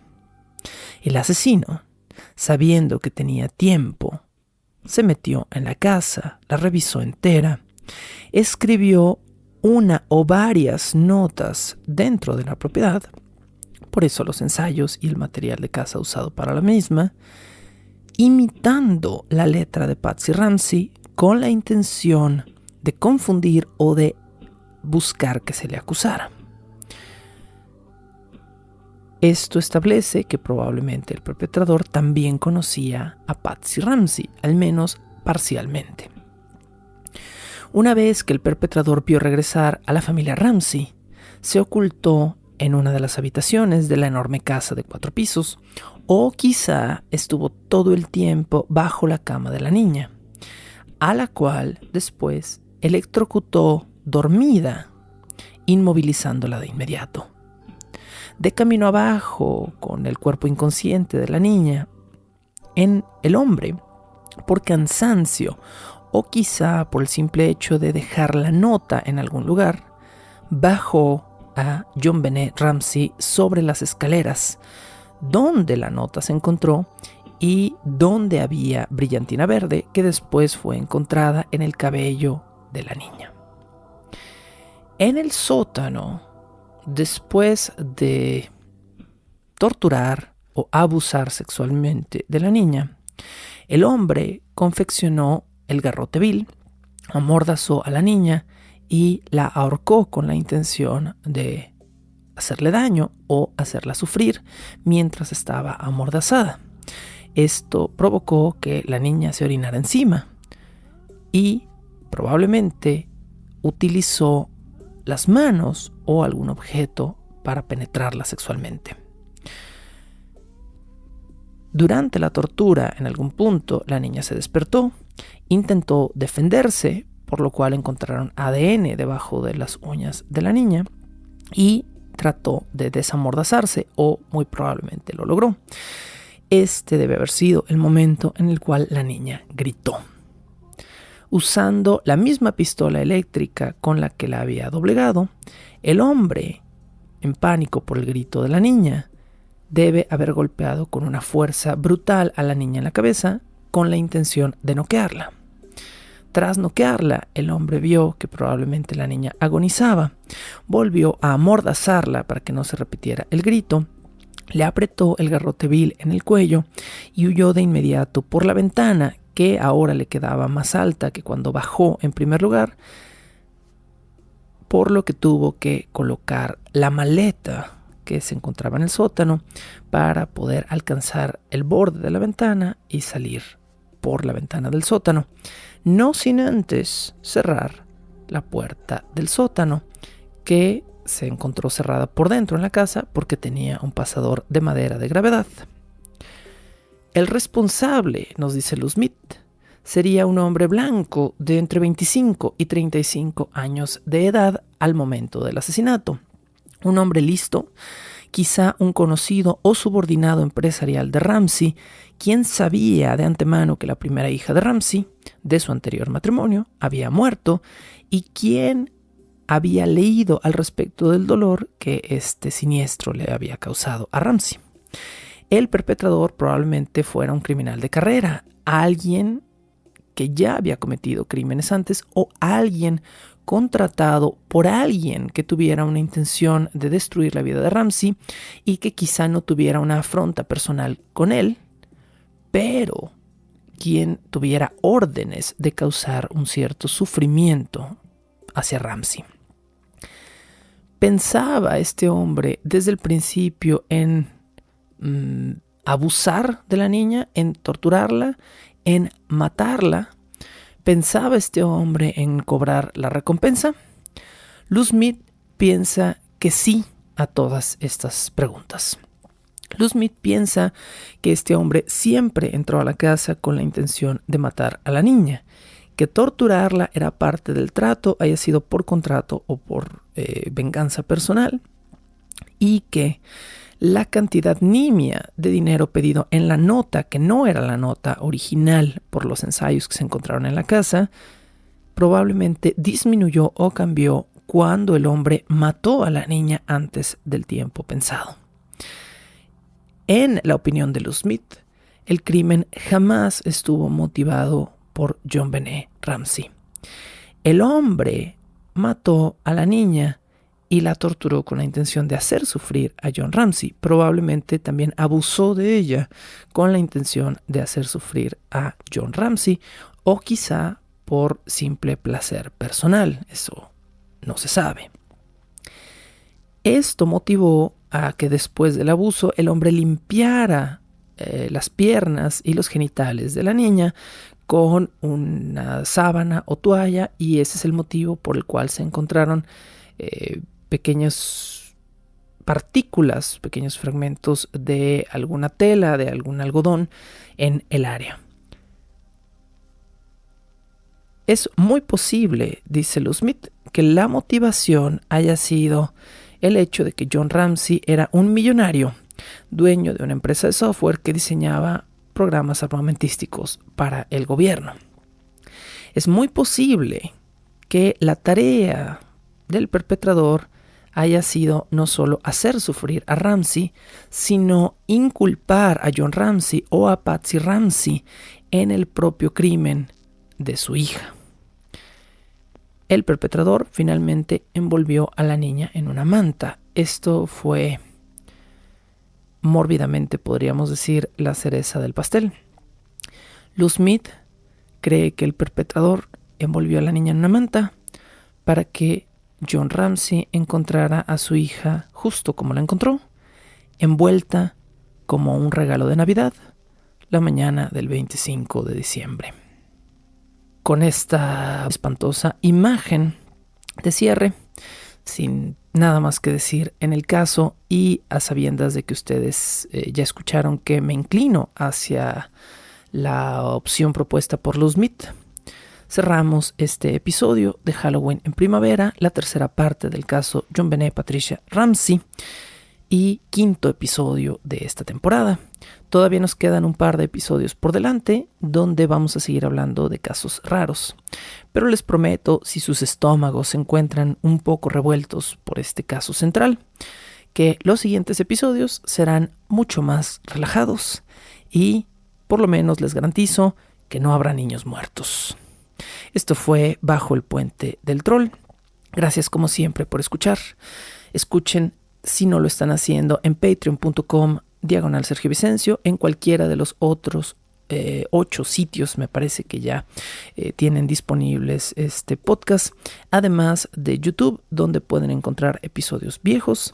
El asesino, sabiendo que tenía tiempo, se metió en la casa, la revisó entera, escribió una o varias notas dentro de la propiedad, por eso los ensayos y el material de casa usado para la misma, imitando la letra de Patsy Ramsey con la intención de confundir o de buscar que se le acusara. Esto establece que probablemente el perpetrador también conocía a Patsy Ramsey, al menos parcialmente. Una vez que el perpetrador vio regresar a la familia Ramsey, se ocultó en una de las habitaciones de la enorme casa de 4 pisos, o quizá estuvo todo el tiempo bajo la cama de la niña, a la cual después electrocutó dormida, inmovilizándola de inmediato. De camino abajo, con el cuerpo inconsciente de la niña, el hombre, por cansancio o quizá por el simple hecho de dejar la nota en algún lugar, bajó a JonBenét Ramsey sobre las escaleras, donde la nota se encontró y donde había brillantina verde que después fue encontrada en el cabello de la niña. En el sótano, después de torturar o abusar sexualmente de la niña, el hombre confeccionó el garrote vil, amordazó a la niña y la ahorcó con la intención de hacerle daño o hacerla sufrir mientras estaba amordazada. Esto provocó que la niña se orinara encima y probablemente utilizó las manos o algún objeto para penetrarla sexualmente. Durante la tortura, en algún punto, la niña se despertó, intentó defenderse, por lo cual encontraron ADN debajo de las uñas de la niña y trató de desamordazarse, o muy probablemente lo logró. Este debe haber sido el momento en el cual la niña gritó. Usando la misma pistola eléctrica con la que la había doblegado, el hombre, en pánico por el grito de la niña, debe haber golpeado con una fuerza brutal a la niña en la cabeza con la intención de noquearla. Tras noquearla, el hombre vio que probablemente la niña agonizaba, volvió a amordazarla para que no se repitiera el grito, le apretó el garrote vil en el cuello y huyó de inmediato por la ventana, que ahora le quedaba más alta que cuando bajó en primer lugar, por lo que tuvo que colocar la maleta que se encontraba en el sótano para poder alcanzar el borde de la ventana y salir por la ventana del sótano, no sin antes cerrar la puerta del sótano, que se encontró cerrada por dentro en la casa porque tenía un pasador de madera de gravedad. El responsable, nos dice Lou Smith, sería un hombre blanco de entre 25 y 35 años de edad al momento del asesinato. Un hombre listo, quizá un conocido o subordinado empresarial de Ramsey, quien sabía de antemano que la primera hija de Ramsey, de su anterior matrimonio, había muerto y quien había leído al respecto del dolor que este siniestro le había causado a Ramsey. El perpetrador probablemente fuera un criminal de carrera, alguien que ya había cometido crímenes antes o alguien contratado por alguien que tuviera una intención de destruir la vida de Ramsey y que quizá no tuviera una afronta personal con él, pero quien tuviera órdenes de causar un cierto sufrimiento hacia Ramsey. Pensaba este hombre desde el principio en abusar de la niña, en torturarla, en matarla. ¿Pensaba este hombre en cobrar la recompensa? Lou Smith piensa que sí a todas estas preguntas. Lou Smith piensa que este hombre siempre entró a la casa con la intención de matar a la niña, que torturarla era parte del trato, haya sido por contrato o por venganza personal, y que la cantidad nimia de dinero pedido en la nota, que no era la nota original por los ensayos que se encontraron en la casa, probablemente disminuyó o cambió cuando el hombre mató a la niña antes del tiempo pensado. En la opinión de Lou Smith, el crimen jamás estuvo motivado por JonBenét Ramsey. El hombre mató a la niña y la torturó con la intención de hacer sufrir a John Ramsey. Probablemente también abusó de ella con la intención de hacer sufrir a John Ramsey, o quizá por simple placer personal. Eso no se sabe. Esto motivó a que después del abuso el hombre limpiara las piernas y los genitales de la niña con una sábana o toalla, y ese es el motivo por el cual se encontraron pequeñas partículas, pequeños fragmentos de alguna tela, de algún algodón en el área. Es muy posible, dice Lou Smith, que la motivación haya sido el hecho de que John Ramsey era un millonario, dueño de una empresa de software que diseñaba programas armamentísticos para el gobierno. Es muy posible que la tarea del perpetrador haya sido no solo hacer sufrir a Ramsey, sino inculpar a John Ramsey o a Patsy Ramsey en el propio crimen de su hija. El perpetrador finalmente envolvió a la niña en una manta. Esto fue, mórbidamente podríamos decir, la cereza del pastel. Lou Smith cree que el perpetrador envolvió a la niña en una manta para que John Ramsey encontrara a su hija justo como la encontró, envuelta como un regalo de Navidad, la mañana del 25 de diciembre. Con esta espantosa imagen de cierre, sin nada más que decir en el caso, y a sabiendas de que ustedes ya escucharon que me inclino hacia la opción propuesta por Lou Smith, cerramos este episodio de Halloween en Primavera, la tercera parte del caso JonBenét Patricia Ramsey y quinto episodio de esta temporada. Todavía nos quedan un par de episodios por delante donde vamos a seguir hablando de casos raros, pero les prometo, si sus estómagos se encuentran un poco revueltos por este caso central, que los siguientes episodios serán mucho más relajados y por lo menos les garantizo que no habrá niños muertos. Esto fue Bajo el Puente del Troll. Gracias como siempre por escuchar. Escuchen, si no lo están haciendo, en patreon.com/Sergio Vicencio, en cualquiera de los otros 8 sitios me parece que ya tienen disponibles este podcast, además de YouTube, donde pueden encontrar episodios viejos.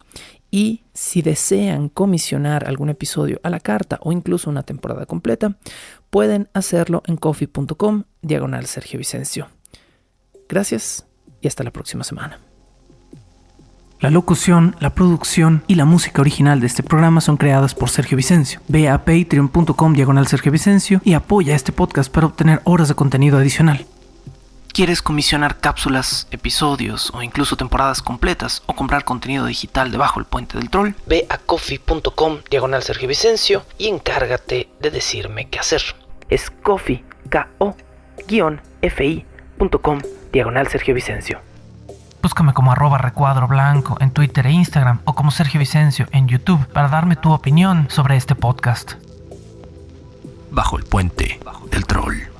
Y si desean comisionar algún episodio a la carta o incluso una temporada completa, pueden hacerlo en coffee.com/Sergio Vicencio. Gracias y hasta la próxima semana. La locución, la producción y la música original de este programa son creadas por Sergio Vicencio. Ve a patreon.com/Sergio Vicencio y apoya este podcast para obtener horas de contenido adicional. ¿Quieres comisionar cápsulas, episodios o incluso temporadas completas o comprar contenido digital de Bajo el Puente del Troll? Ve a coffee.com/Sergio Vicencio y encárgate de decirme qué hacer. Es coffee, ko-fi.com/Sergio Vicencio. Búscame como @recuadro_blanco en Twitter e Instagram o como Sergio Vicencio en YouTube para darme tu opinión sobre este podcast.
Bajo el Puente del Troll.